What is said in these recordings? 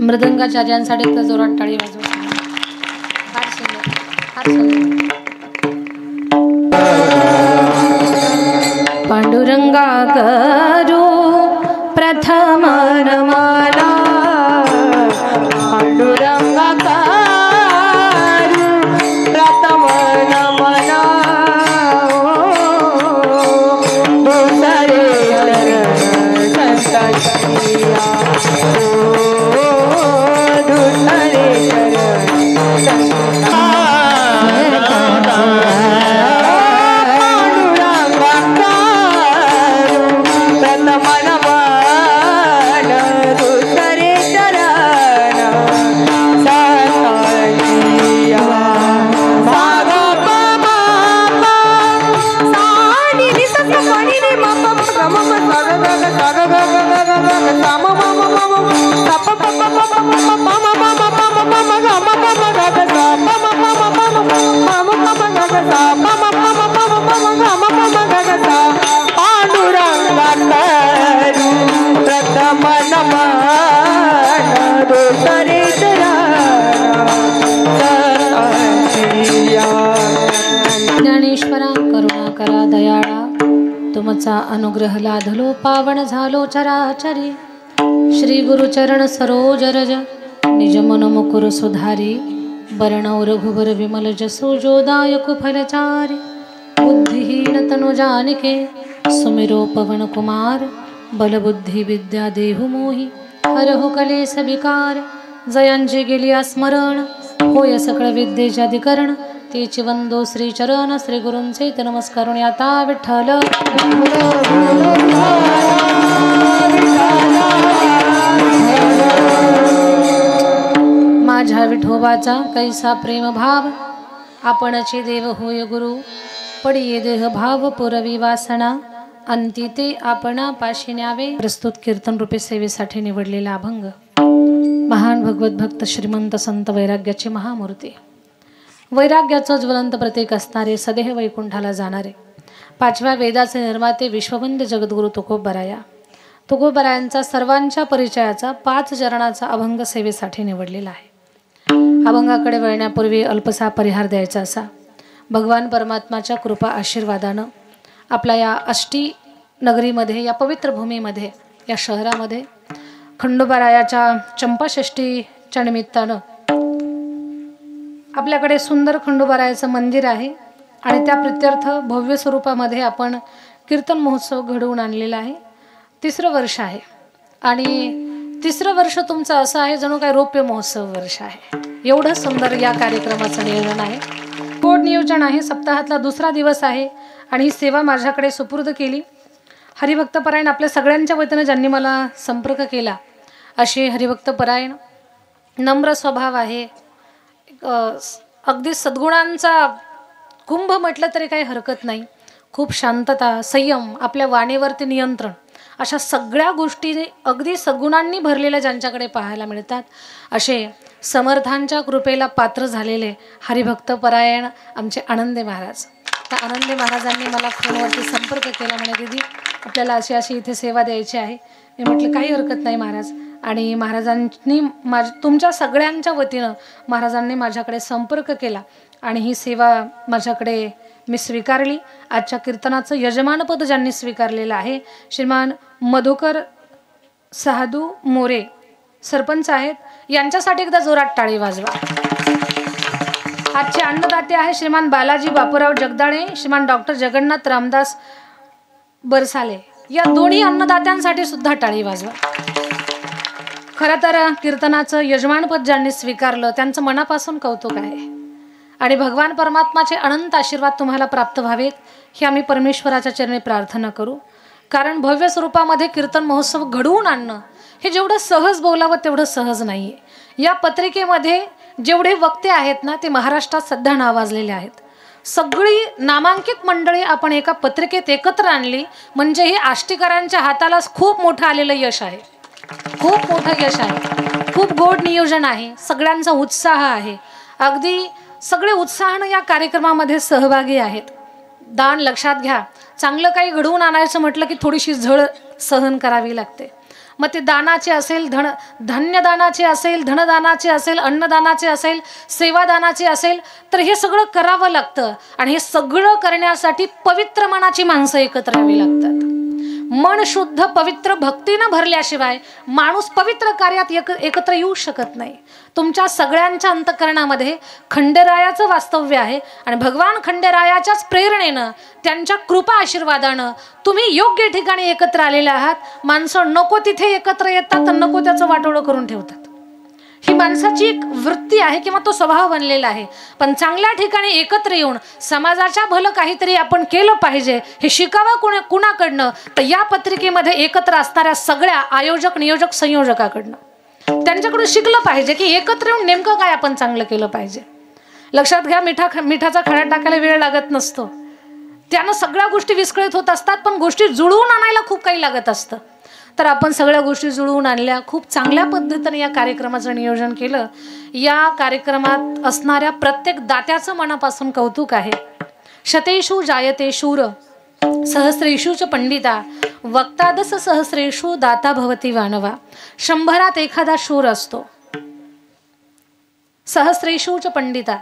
मृदंगाचार्यांसाठी एकदा जोरात टाळी वाजवा. फार सुंदर, फार सुंदर. पांडुरंगा करू प्रथम नमना, पांडुरंगा करू प्रथम नमना, ज्ञानेश्वरा करुणा करा दयाळा, तुमचा अनुग्रह लाधलो पावन झालो चराचरी. श्री गुरुचरण सरोज रज निज मन मुकुर सुधारी, बरणौ रघुबर विमल जसो जोदायक फलचारी. बुद्धिहीन तनु जानिके सुमिरो पवन कुमार, बल बुद्धि विद्या देहु मोहि हरहु कलेस विकार. जयांची गेली स्मरण होय सकळ विद्येचे अधिकरण, तेची वंदो श्री चरण श्री गुरूंचे नमस्कारुणी. आता विठ्ठल माझ्या विठोबाचा कैसा प्रेम भाव, आपणचे देव होय गुरु. पडिये देह भाव पुरवी वासना, अंती ते आपणा पाशी न्यावे. प्रस्तुत कीर्तन रूपे सेवेसाठी निवडलेला अभंग महान भगवत भक्त श्रीमंत संत वैराग्याची महामूर्ती. वैराग्याचं ज्वलंत प्रतीक असणारे, सदेह वैकुंठाला जाणारे, पाचव्या वेदाचे निर्माते विश्ववंद्य जगद्गुरु तुकोबराया. तुकोबरायांचा सर्वांच्या परिचयाचा 5 चरणाचा अभंग सेवेसाठी निवडलेला आहे. अभंगाकडे वळण्यापूर्वी अल्पसा परिहार द्यायचा असा. भगवान परमात्माच्या कृपा आशीर्वादानं आपल्या या आष्टी नगरीमध्ये, या पवित्र भूमीमध्ये, या शहरामध्ये खंडोबारायाच्या चंपाषष्ठीच्या निमित्तानं आपल्याकडे सुंदर खंडोबारायाचं मंदिर आहे आणि त्या प्रित्यर्थ भव्य स्वरूपामध्ये आपण कीर्तन महोत्सव घडवून आणलेला आहे. 3रं वर्ष आहे आणि 3रं वर्ष तुमचं असं आहे जणू काय रौप्य महोत्सव वर्ष आहे. एवढं सुंदर या कार्यक्रमाचं नियोजन आहे, गोड नियोजन आहे. सप्ताहातला 2रा दिवस आहे आणि ही सेवा माझ्याकडे सुपूर्द केली. हरिभक्तपरायण आपल्या सगळ्यांच्या वतीनं ज्यांनी मला संपर्क केला असे हरिभक्तपरायण, नम्र स्वभाव आहे, अगदी सद्गुणांचा कुंभ म्हटलं तरी काही हरकत नाही. खूप शांतता, संयम, आपल्या वाणीवरती नियंत्रण, अशा सगळ्या गोष्टी अगदी सद्गुणांनी भरलेल्या ज्यांच्याकडे पाहायला मिळतात असे समर्थांच्या कृपेला पात्र झालेले हरिभक्तपरायण आमचे आनंदे महाराज. त्या आनंदे महाराजांनी मला फोनवरती संपर्क केला, म्हणे दीदी आपल्याला अशी अशी इथे सेवा द्यायची आहे. मी म्हटलं काही हरकत नाही महाराज. आणि महाराजांनी तुमच्या सगळ्यांच्या वतीनं महाराजांनी माझ्याकडे संपर्क केला आणि ही सेवा माझ्याकडे मी स्वीकारली. आजच्या कीर्तनाचं यजमानपद ज्यांनी स्वीकारलेलं आहे श्रीमान मधुकर साधू मोरे सरपंच आहेत, यांच्यासाठी एकदा जोरात टाळी वाजवा. आजचे अन्नदाते आहे श्रीमान बालाजी बापूराव जगदाळे, श्रीमान डॉक्टर जगन्नाथ रामदास बरसाले. या दोन्ही अन्नदात्यांसाठी सुद्धा टाळी वाजवा. खरं तर कीर्तनाचं यजमानपद ज्यांनी स्वीकारलं त्यांचं मनापासून कौतुक आहे आणि भगवान परमात्माचे अनंत आशीर्वाद तुम्हाला प्राप्त व्हावेत ही आम्ही परमेश्वराच्या चरणी प्रार्थना करू. कारण भव्य स्वरूपामध्ये कीर्तन महोत्सव घडवून आणणं हे जेवढं सहज बोलावं तेवढं सहज नाही आहे. या पत्रिकेमध्ये जेवढे वक्ते आहेत ना ते महाराष्ट्रात सध्या नावाजलेले आहेत. सगळी नामांकित मंडळी आपण एका पत्रिकेत एकत्र आणली म्हणजे हे आष्टीकरांच्या हाताला खूप मोठं आलेलं यश आहे, खूप मोठं यश आहे. खूप गोड नियोजन आहे, सगळ्यांचा उत्साह आहे. अगदी सगळे उत्साहानं या कार्यक्रमामध्ये सहभागी आहेत. दान लक्षात घ्या, चांगलं काही घडवून आणायचं म्हटलं की थोडीशी झळ सहन करावी लागते. मग ते दानाचे असेल, धान्यदानाचे असेल, धनदानाचे असेल, अन्नदानाचे असेल, सेवादानाचे असेल, तर हे सगळं करावं लागतं. आणि हे सगळं करण्यासाठी पवित्र मनाची माणसं एकत्र यावी लागतात. मन शुद्ध पवित्र भक्तीनं भरल्याशिवाय माणूस पवित्र कार्यात एकत्र येऊ शकत नाही. तुमच्या सगळ्यांच्या अंतःकरणामध्ये खंडेरायाचं वास्तव्य आहे आणि भगवान खंडेरायाच्याच प्रेरणेनं, त्यांच्या कृपा आशीर्वादानं तुम्ही योग्य ठिकाणी एकत्र आलेले आहात. माणसं नको तिथे एकत्र येतात तर नको त्याचं वाटोळं करून ठेवतात. ही माणसाची एक वृत्ती आहे किंवा तो स्वभाव बनलेला आहे. पण चांगल्या ठिकाणी एकत्र येऊन समाजाच्या भलं काहीतरी आपण केलं पाहिजे हे शिकावं कुणाकडनं, तर या पत्रिकेमध्ये एकत्र असणाऱ्या सगळ्या आयोजक, नियोजक, संयोजकाकडनं. त्यांच्याकडून शिकलं पाहिजे की एकत्र येऊन नेमकं काय आपण चांगलं केलं पाहिजे. लक्षात घ्या, मिठाचा खडा टाकायला वेळ लागत नसतो. त्यानं सगळ्या गोष्टी विस्कळीत होत असतात, पण गोष्टी जुळवून आणायला खूप काही लागत असतं. तर आपण सगळ्या गोष्टी जुळवून आणल्या. खूप चांगल्या पद्धतीने या कार्यक्रमाचं नियोजन केलं. या कार्यक्रमात असणाऱ्या प्रत्येक दात्याचं मनापासून कौतुक आहे. शतेषु जायते शूर सहस्रेषुच पंडिता वक्तादस सहस्रेषु दाता भवती वानवा. 100त एखादा शूर असतो. सहस्रेषुच पंडिता,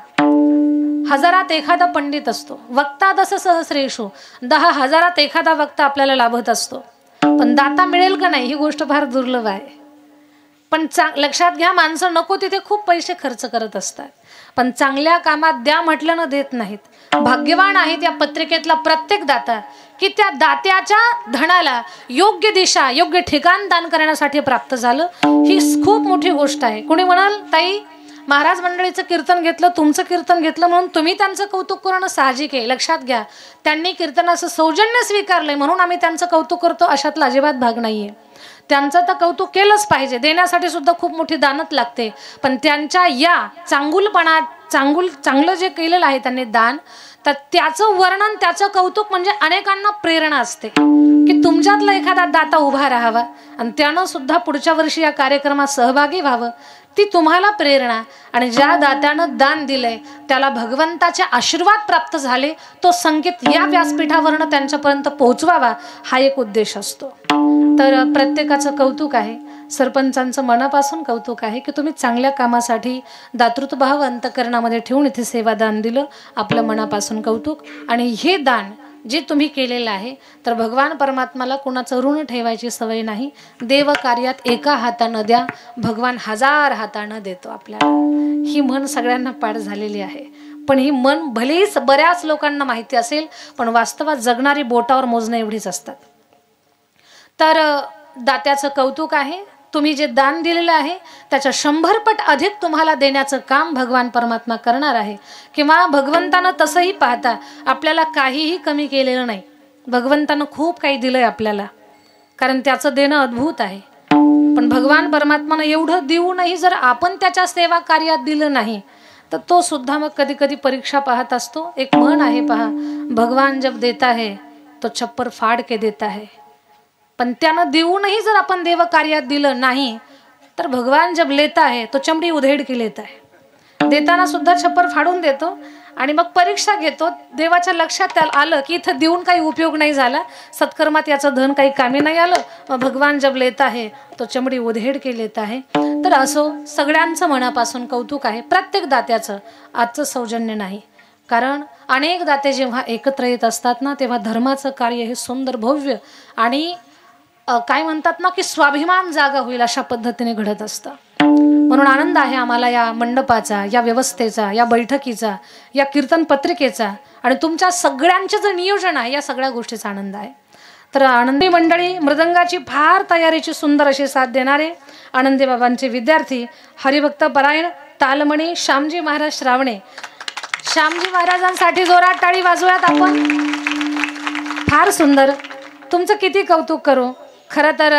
1000त एखादा पंडित असतो. वक्तादस सहस्रेषु, 10,000त एखादा वक्ता आपल्याला लाभत असतो. पण दाता मिळेल का नाही ही गोष्ट फार दुर्लभ आहे. पण लक्षात घ्या, माणसं नको तिथे खूप पैसे खर्च करत असतात, पण चांगल्या कामात द्या म्हटलं न देत नाहीत. भाग्यवान आहे त्या पत्रिकेतला प्रत्येक दाता की त्या दात्याच्या धनाला योग्य दिशा, योग्य ठिकाण दान करण्यासाठी प्राप्त झालं. ही खूप मोठी गोष्ट आहे. कोणी म्हणाल, ताई महाराज मंडळीचं कीर्तन घेतलं, तुमचं कीर्तन घेतलं म्हणून तुम्ही त्यांचं कौतुक करणं साहजिक आहे. लक्षात घ्या, त्यांनी कीर्तनाचं सौजन्य स्वीकारलंय म्हणून आम्ही त्यांचं कौतुक करतो अशातला अजिबात भाग नाहीये. त्यांचं तर कौतुक केलंच पाहिजे, देण्यासाठी सुद्धा खूप मोठी दानत लागते. पण त्यांच्या या चांगलं जे केलेलं आहे त्यांनी दान, तर त्याचं वर्णन, त्याचं कौतुक म्हणजे अनेकांना प्रेरणा असते की तुमच्यातला एखादा दाता उभा राहावा आणि त्यानं सुद्धा पुढच्या वर्षी या कार्यक्रमात सहभागी व्हावं. ती तुम्हाला प्रेरणा. आणि ज्या दात्यानं दान दिलंय त्याला भगवंताचे आशीर्वाद प्राप्त झाले, तो संकेत या व्यासपीठावरनं त्यांच्यापर्यंत पोहोचवावा हा एक उद्देश असतो. तर प्रत्येकाचं कौतुक आहे. सरपंचांचं मनापासून कौतुक आहे की तुम्ही चांगल्या कामासाठी दातृत्वभाव अंतःकरणामध्ये ठेवून इथे सेवादान दिलं. आपलं मनापासून कौतुक. आणि हे दान जे तुम्ही केलेलं आहे, तर भगवान परमात्माला कोणाचं ऋण ठेवायची सवय नाही. देव कार्यात एका हातानं द्या, भगवान 1000 हातानं देतो आपल्याला. ही म्हण सगळ्यांना पाठ झालेली आहे. पण ही म्हण भलेही बऱ्याच लोकांना माहिती असेल, पण वास्तवात जगणारी बोटावर मोजणं एवढीच असतात. तर दात्याचं कौतुक आहे. तुम्ही जे दान दिलेलं आहे त्याच्या 100 पट अधिक तुम्हाला देण्याचं काम भगवान परमात्मा करणार आहे. किंवा भगवंतानं तसंही पाहता आपल्याला काहीही कमी केलेलं नाही. भगवंतानं खूप काही दिलंय आपल्याला, कारण त्याचं देणं अद्भुत आहे. पण भगवान परमात्मानं एवढं देऊनही जर आपण त्याच्या सेवा कार्यात दिलं नाही, तर तो सुद्धा मग कधी कधी परीक्षा पाहत असतो. एक म्हण आहे पहा, भगवान जब देता है तो छप्पर फाड़ के देता है. पण त्यानं देऊनही जर आपण देव कार्यात दिलं नाही, तर भगवान जब लेता है तो चमडी उधेड के लेता है. देताना सुद्धा छप्पर फाडून देतो आणि मग परीक्षा घेतो. देवाच्या लक्षात त्याला आलं की इथं देऊन काही उपयोग नाही झाला, सत्कर्मात याचं धन काही कामी नाही आलं, मग भगवान जब लेता है तो चमडी उधेड के लेता है. तर असो, सगळ्यांचं मनापासून कौतुक आहे. प्रत्येक दात्याचं आजचं सौजन्य नाही, कारण अनेक दाते जेव्हा एकत्र येत असतात ना, तेव्हा धर्माचं कार्य हे सुंदर, भव्य आणि काय म्हणतात ना की स्वाभिमान जागा होईल अशा पद्धतीने घडत असतं. म्हणून आनंद आहे आम्हाला या मंडपाचा, या व्यवस्थेचा, या बैठकीचा, या कीर्तन पत्रिकेचा आणि तुमच्या सगळ्यांचे जे नियोजन आहे या सगळ्या गोष्टीचा आनंद आहे. तर आनंदी मंडळी, मृदंगाची फार तयारीची सुंदर अशी साथ देणारे आनंदी बाबांचे विद्यार्थी हरिभक्त परायण तालमणी श्यामजी महाराज श्रावणे. श्यामजी महाराजांसाठी जोरात टाळी वाजवूयात आपण. फार सुंदर. तुमचं किती कौतुक करू. खरं तर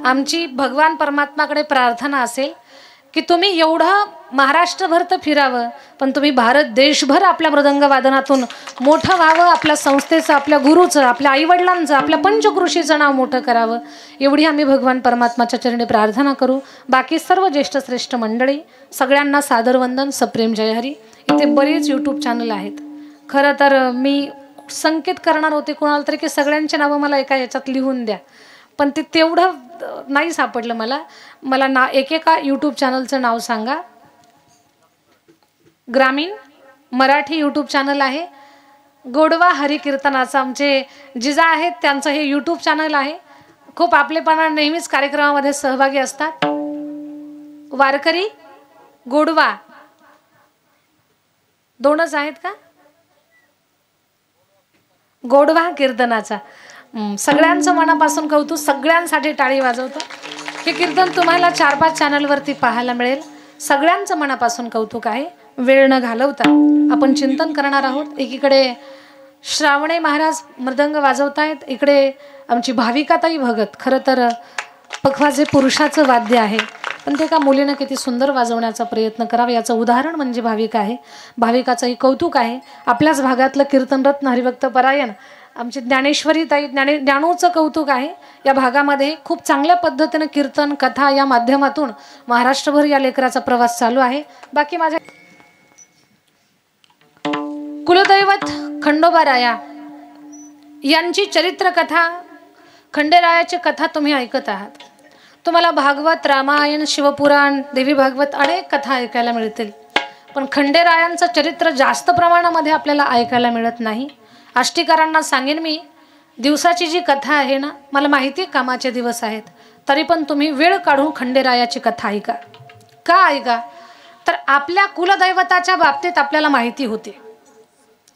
आमची भगवान परमात्माकडे प्रार्थना असेल की तुम्ही एवढं महाराष्ट्रभर तर फिरावं, पण तुम्ही भारत देशभर आपल्या मृदंग वादनातून मोठं व्हावं, आपल्या संस्थेचं, आपल्या गुरुचं, आपल्या आईवडिलांचं, आपल्या पंचकृषीचं नाव मोठं करावं, एवढी आम्ही भगवान परमात्माच्या चरणी प्रार्थना करू. बाकी सर्व ज्येष्ठ श्रेष्ठ मंडळी सगळ्यांना सादर वंदन, सप्रेम जय हरी. इथे बरेच यूट्यूब चॅनल आहेत. खरं तर मी संकेत करणार होते कोणाला तरी की सगळ्यांची नावं मला एका याच्यात लिहून द्या, पण ते तेवढं नाही सापडलं मला एकेका यूट्यूब चॅनलचं नाव सांगा. ग्रामीण मराठी यूट्यूब चॅनल आहे. गोडवा हरिकीर्तनाचं आमचे जिजा आहेत, त्यांचं हे यूट्यूब चॅनल आहे. खूप आपलेपणा नेहमीच कार्यक्रमामध्ये सहभागी असतात. वारकरी गोडवा दोनच आहेत का? गोडवा कीर्तनाचा सगळ्यांचं मनापासून कौतुक, सगळ्यांसाठी टाळी वाजवतो. हे कीर्तन तुम्हाला 4-5 चॅनलवरती पाहायला मिळेल. सगळ्यांचं मनापासून कौतुक आहे. वेळ न घालवता आपण चिंतन करणार आहोत. एकीकडे श्रावणे महाराज मृदंग वाजवतायत, इकडे आमची भाविकाताई भगत. खरं तर पखवाज हे पुरुषाचं वाद्य आहे, पण ते का मुलीनं किती सुंदर वाजवण्याचा प्रयत्न करावा याचं उदाहरण म्हणजे भाविका आहे. भाविकाचंही कौतुक आहे. आपल्याच भागातलं कीर्तनरत्न हरिभक्त परायण आमची ज्ञानेश्वरी ताई ज्ञानूचं कौतुक आहे. या भागामध्ये खूप चांगल्या पद्धतीनं कीर्तन कथा या माध्यमातून महाराष्ट्रभर या लेकराचा प्रवास चालू आहे. बाकी माझ्या कुलदैवत खंडोबाराया यांची चरित्र कथा, खंडेरायाची कथा तुम्ही ऐकत आहात. तुम्हाला भागवत, रामायण, शिवपुराण, देवी भागवत अनेक कथा ऐकायला मिळतील, पण खंडेरायांचं चरित्र जास्त प्रमाणामध्ये आपल्याला ऐकायला मिळत नाही. आष्टीकारांना सांगेन मी, दिवसाची जी कथा आहे ना, मला माहिती आहे कामाचे दिवस आहेत, तरी पण तुम्ही वेळ काढून खंडेरायाची कथा ऐका. का ऐका? तर आपल्या कुलदैवताच्या बाबतीत आपल्याला माहिती होते.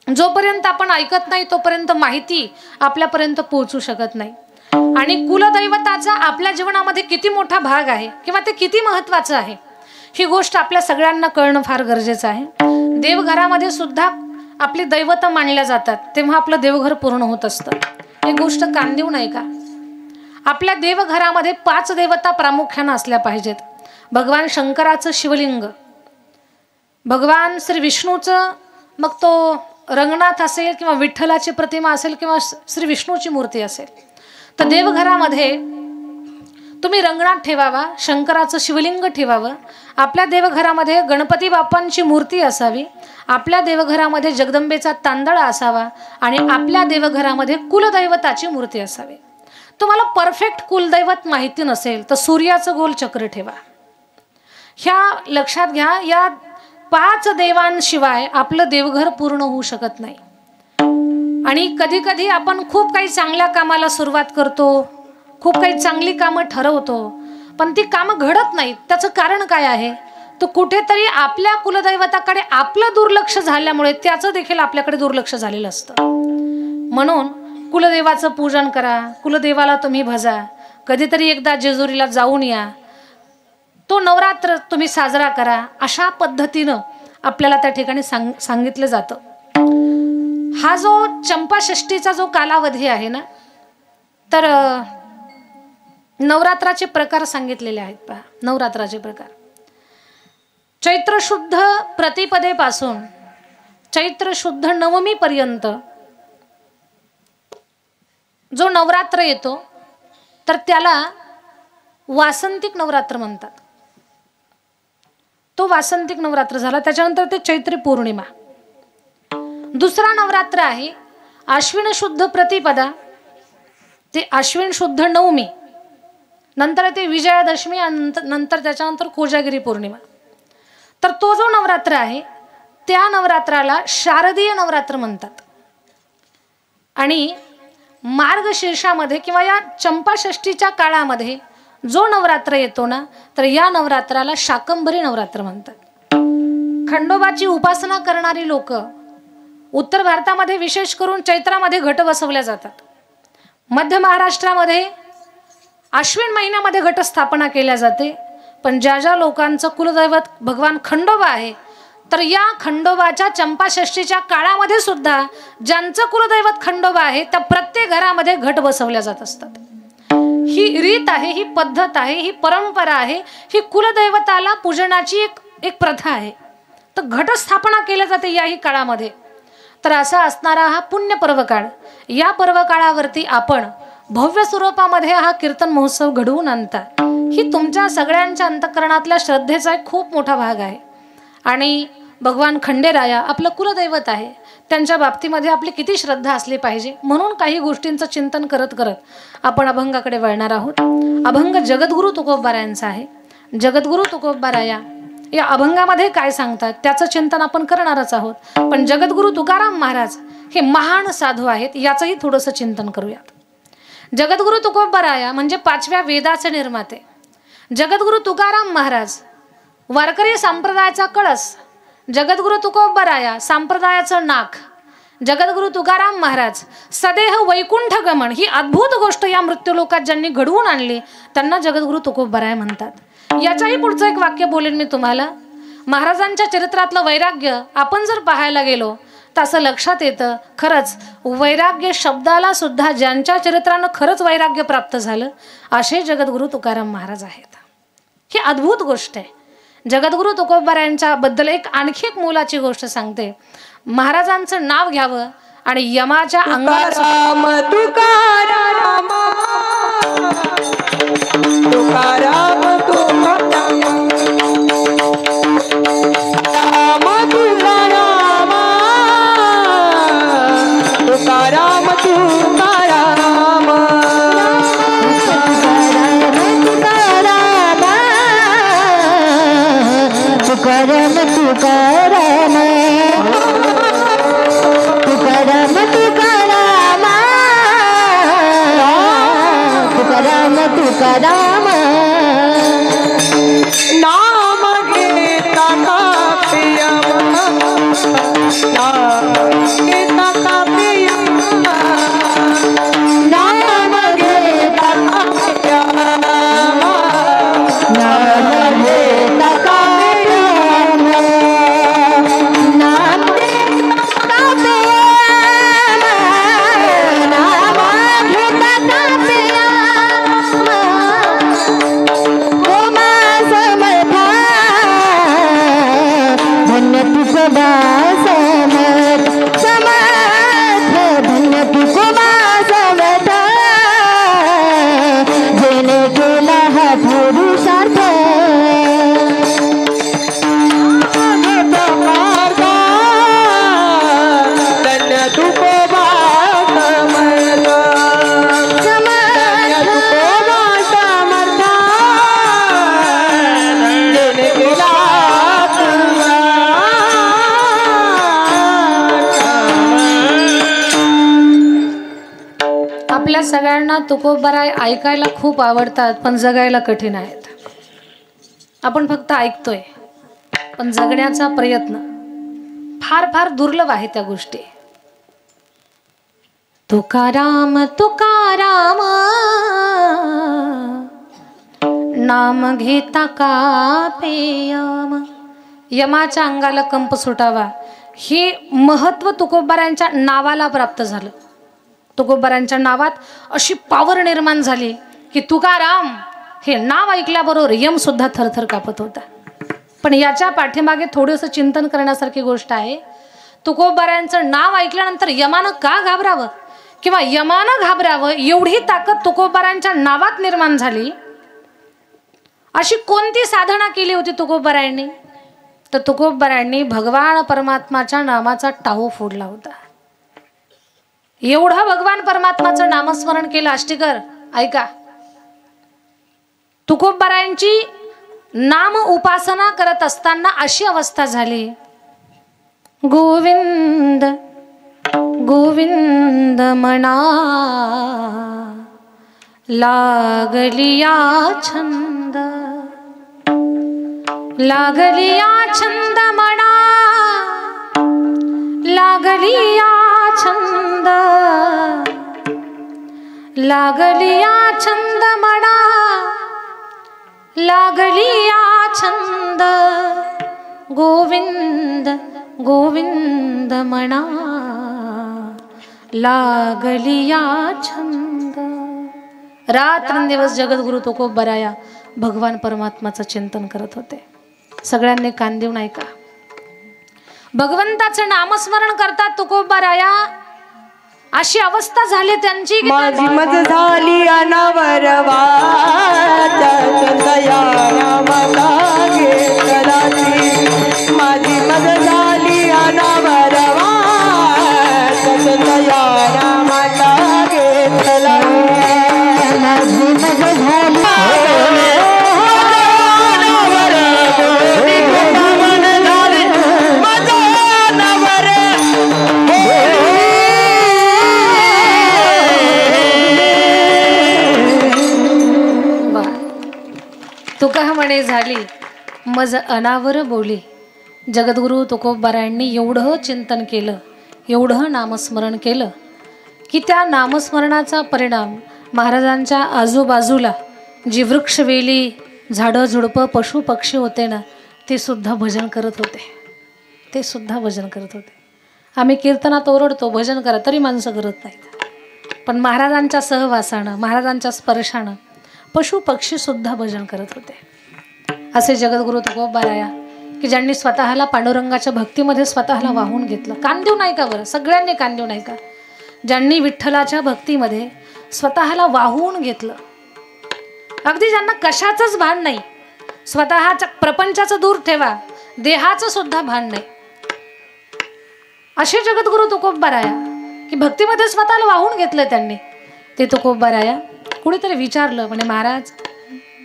जोपर्यंत आपण ऐकत नाही तोपर्यंत माहिती आपल्यापर्यंत पोहोचू शकत नाही. आणि कुलदैवताचा आपल्या जीवनामध्ये किती मोठा भाग आहे किंवा ते किती महत्त्वाचं आहे ही गोष्ट आपल्या सगळ्यांना कळणं फार गरजेचं आहे. देवघरामध्ये सुद्धा आपली दैवत मानल्या जातात, तेव्हा आपलं देवघर पूर्ण होत असतं. ही गोष्ट कान देऊ नये का? आपल्या देवघरामध्ये 5 देवता प्रामुख्यानं असल्या पाहिजेत. भगवान शंकराचं शिवलिंग, भगवान श्री विष्णूचं, मग तो रंगनाथ असेल किंवा विठ्ठलाची प्रतिमा असेल किंवा श्री विष्णूची मूर्ती असेल, तर देवघरामध्ये तुम्ही रंगनाथ ठेवावा, शंकराचं शिवलिंग ठेवावं. आपल्या देवघरामध्ये गणपती बाप्पांची मूर्ती असावी, आपल्या देवघरामध्ये जगदंबेचा तांदळा असावा आणि आपल्या देवघरामध्ये कुलदैवताची मूर्ती असावी. तुम्हाला परफेक्ट कुलदैवत माहिती नसेल तर सूर्याचं गोल चक्र ठेवा. ह्या लक्षात घ्या, या 5 देवांशिवाय आपलं देवघर पूर्ण होऊ शकत नाही. आणि कधी कधी आपण खूप काही चांगल्या कामाला सुरुवात करतो, खूप काही चांगली कामं ठरवतो, पण ती कामं घडत नाहीत. त्याचं कारण काय आहे? तर कुठेतरी आपल्या कुलदैवताकडे आपलं दुर्लक्ष झाल्यामुळे त्याचं देखील आपल्याकडे दुर्लक्ष झालेलं असतं. म्हणून कुलदेवाचं पूजन करा, कुलदेवाला तुम्ही भजा. कधीतरी एकदा जेजुरीला जाऊन या, तो नवरात्र तुम्ही साजरा करा. अशा पद्धतीनं आपल्याला त्या ठिकाणी सांगितलं जातं. हा जो चंपाषष्ठीचा जो कालावधी आहे ना, तर नवरात्राचे प्रकार सांगितलेले आहेत. पहा, नवरात्राचे प्रकार चैत्र शुद्ध प्रतिपदेपासून चैत्र शुद्ध नवमी पर्यंत जो नवरात्र येतो तर त्याला वासंतिक नवरात्र म्हणतात. तो वासंतिक नवरात्र झाला. त्याच्यानंतर ते चैत्री पौर्णिमा. दुसरा नवरात्र आहे आश्विन शुद्ध प्रतिपदा ते आश्विन शुद्ध नवमी, नंतर ते विजयादशमी आणि नंतर त्याच्यानंतर कोजागिरी पौर्णिमा. तर तो जो नवरात्र आहे त्या नवरात्राला शारदीय नवरात्र म्हणतात. आणि मार्गशीर्षामध्ये किंवा या चंपाषष्ठीच्या काळामध्ये जो नवरात्र येतो ना, तर या नवरात्राला शाकंभरी नवरात्र म्हणतात. खंडोबाची उपासना करणारी लोक उत्तर भारतामध्ये विशेष करून चैत्रामध्ये घट बसवल्या जातात. मध्य महाराष्ट्रामध्ये आश्विन महिन्यामध्ये घटस्थापना केल्या जाते. पण ज्या ज्या लोकांचं कुलदैवत भगवान खंडोबा आहे, तर या खंडोबाच्या चंपाषष्ठीच्या काळामध्ये सुद्धा ज्यांचं कुलदैवत खंडोबा आहे त्या प्रत्येक घरामध्ये घट बसवल्या जात असतात. ही रीत आहे, ही पद्धत आहे, ही परंपरा आहे, ही कुलदैवताला पूजनाची एक प्रथा आहे. तर घटस्थापना केली जाते याही काळामध्ये. तर असा असणारा हा पुण्य पर्वकाळ, या पर्वकाळावरती आपण भव्य स्वरूपामध्ये हा कीर्तन महोत्सव घडवून आणता, ही तुमच्या सगळ्यांच्या अंतःकरणातल्या श्रद्धेचा एक खूप मोठा भाग आहे. आणि भगवान खंडेराया आपलं कुलदैवत आहे, त्यांच्या बाबतीमध्ये आपली किती श्रद्धा असली पाहिजे, म्हणून काही गोष्टींचं चिंतन करत करत आपण अभंगाकडे वळणार आहोत. अभंग जगद्गुरु तुकोबारायांचा आहे. जगद्गुरु तुकोबाराया या अभंगामध्ये काय सांगतात त्याचं चिंतन आपण करणारच आहोत. पण जगद्गुरु तुकाराम महाराज हे महान साधू आहेत, याचंही थोडंसं चिंतन करूयात. जगद्गुरु तुकोबाराया म्हणजे 5व्या वेदाचे निर्माते. जगद्गुरु तुकाराम महाराज वारकरी संप्रदायाचा कळस. जगद्गुरु तुकोबाराया संप्रदायाचं नाक. जगद्गुरु तुकाराम महाराज सदेह वैकुंठ गमन. ही अद्भुत गोष्ट या मृत्यूलोकात ज्यांनी घडवून आणली त्यांना जगद्गुरु तुकोबाराया म्हणतात. याच्याही पुढचं एक वाक्य बोलेन मी तुम्हाला. महाराजांच्या चरित्रातलं वैराग्य आपण जर पाहायला गेलो तर असं लक्षात येतं, खरंच वैराग्य शब्दाला सुद्धा ज्यांच्या चरित्रानं खरंच वैराग्य प्राप्त झालं असे जगद्गुरु तुकाराम महाराज आहेत. ही अद्भुत गोष्ट आहे. जगद्गुरु तुकोबारायांच्या बद्दल एक आणखी एक मोलाची गोष्ट सांगते. महाराजांचं नाव घ्यावं आणि यमाच्या अंगावर तुकाराम तुकाराम तुकाराम तुकाराम तुकाराम तुकाराम तुकाराम तुकाराम तुकाराम तुकाराम नाम घेता का प्रियम नाम घेता का प्रियम नाम घेता का प्रियम नाम घेता का प्रियम नाम घेता का प्रियम नाम घेता का प्रियम गोमा समर्था धन्य तुकोबा समर्थ समर्थ धन्य तुकोबा समर्थ जेने केला हा पुरुषार्थ धन्य तुकोबा समर्थ समर्थ तुकोबा समर्थ जेने केला आपल्या सगळ्यांना तुकोबाराय ऐकायला खूप आवडतात पण जगायला कठीण आहेत. आपण फक्त ऐकतोय पण जगण्याचा प्रयत्न फार फार दुर्लभ आहे त्या गोष्टी. तुकाराम तुकाराम नाम घेता का पेयम. यमाच्या अंगाला कंप सुटावा हे महत्व तुकोबारायांच्या नावाला प्राप्त झालं. तुकोबारायांच्या नावात अशी पावर निर्माण झाली की तुकाराम हे नाव ऐकल्याबरोबर यम सुद्धा थरथर कापत होता. पण याच्या पाठीमागे थोडंसं चिंतन करण्यासारखी गोष्ट आहे. तुकोबारायांचं नाव ऐकल्यानंतर यमानं का घाबरावं किंवा यमानं घाबरावं एवढी ताकद तुकोबारायांच्या नावात निर्माण झाली. अशी कोणती साधना केली होती तुकोबारायांनी? तर तुकोबारायांनी भगवान परमात्माच्या नामाचा टाहो फोडला होता. एवढा भगवान परमात्माचं नामस्मरण केलं. आष्टीकर ऐका, तुकोबारायांची नाम उपासना करत असताना अशी अवस्था झाली. गोविंद गोविंद म्हणा लागलिया छंद लागलिया छंद म्हणा लागलिया छंद लागलिया छंद म्हणा लागलिया छंद गोविंद गोविंद म्हणा लागलिया छंद. रात्रंदिवस जगद्गुरु तुकोबाराया भगवान परमात्माचं चिंतन करत होते. सगळ्यांनी कान देऊन ऐका. भगवंताचं नामस्मरण करतात तुकोबाराया. अशी अवस्था झाली त्यांची की माझी मज झाली अनावर वाचा दया नाम लागे कदाची माझी मज म्हणे झाली मज अनावर बोली. जगद्गुरु तुकोबारायांनी एवढं चिंतन केलं, एवढं नामस्मरण केलं की त्या नामस्मरणाचा परिणाम महाराजांच्या आजूबाजूला जी वृक्षवेली, झाडं झुडपं, पशु पक्षी होते ना, ते सुद्धा भजन करत होते. ते सुद्धा भजन करत होते. आम्ही कीर्तनात ओरडतो भजन करा, तरी माणसं करत नाहीत. पण महाराजांच्या सहवासानं, महाराजांच्या स्पर्शानं पशु पक्षी सुद्धा भजन करत होते. असे जगद्गुरु तुकोबाराया की ज्यांनी स्वतःला पांडुरंगाच्या भक्तीमध्ये स्वतःला वाहून घेतलं. कान देऊ नाही का बरं, सगळ्यांनी कान देऊ नाही का? ज्यांनी विठ्ठलाच्या भक्तीमध्ये स्वतःला वाहून घेतलं, अगदी ज्यांना कशाचंच भान नाही, स्वतःच्या प्रपंचाचं दूर ठेवा, देहाचं सुद्धा भान नाही, असे जगद्गुरु तुकोबाराया की भक्तीमध्ये स्वतःला वाहून घेतलं त्यांनी. ते तुकोबाराया कुणीतरी विचारलं, म्हणे महाराज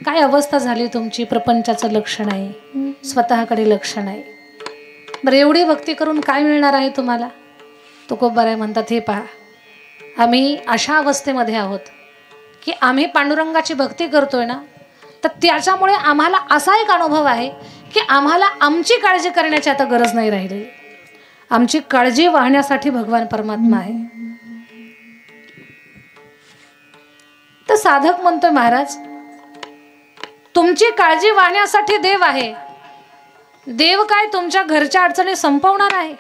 काय अवस्था झाली तुमची, प्रपंचाचं लक्ष नाही, स्वतःकडे लक्ष नाही, बरं एवढी भक्ती करून काय मिळणार आहे तुम्हाला? तुकोबाराय म्हणतात, हे पहा, आम्ही अशा अवस्थेमध्ये आहोत की आम्ही पांडुरंगाची भक्ती करतोय ना, तर त्याच्यामुळे आम्हाला असा एक अनुभव आहे की आम्हाला आमची काळजी करण्याची आता गरज नाही राहिली. आमची काळजी वाहण्यासाठी भगवान परमात्मा आहे. तर साधक म्हणतोय, महाराज तुमची काळजी वाहण्यासाठी देव आहे. देव काय तुमच्या घरच्या अडचणी संपवणार आहे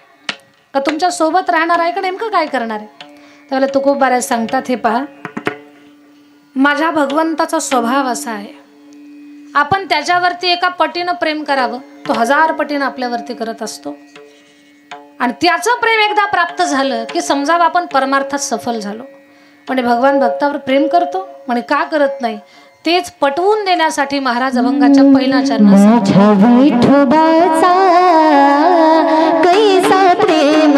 का, तुमच्या सोबत राहणार आहे का, नेमकं काय करणार आहे? त्यावेळेला तुकोबाराय सांगतात, हे पहा, माझ्या भगवंताचा स्वभाव असा आहे, आपण त्याच्यावरती एका पटीनं प्रेम करावं, तो 1000 पटीनं आपल्यावरती करत असतो. आणि त्याचं प्रेम एकदा प्राप्त झालं की समजावं आपण परमार्थात सफल झालो. म्हणजे भगवान भक्तावर प्रेम करतो, म्हणे का करत नाही, तेच पटवून देण्यासाठी महाराज अभंगाच्या पहिल्या चरणात कैसा प्रेम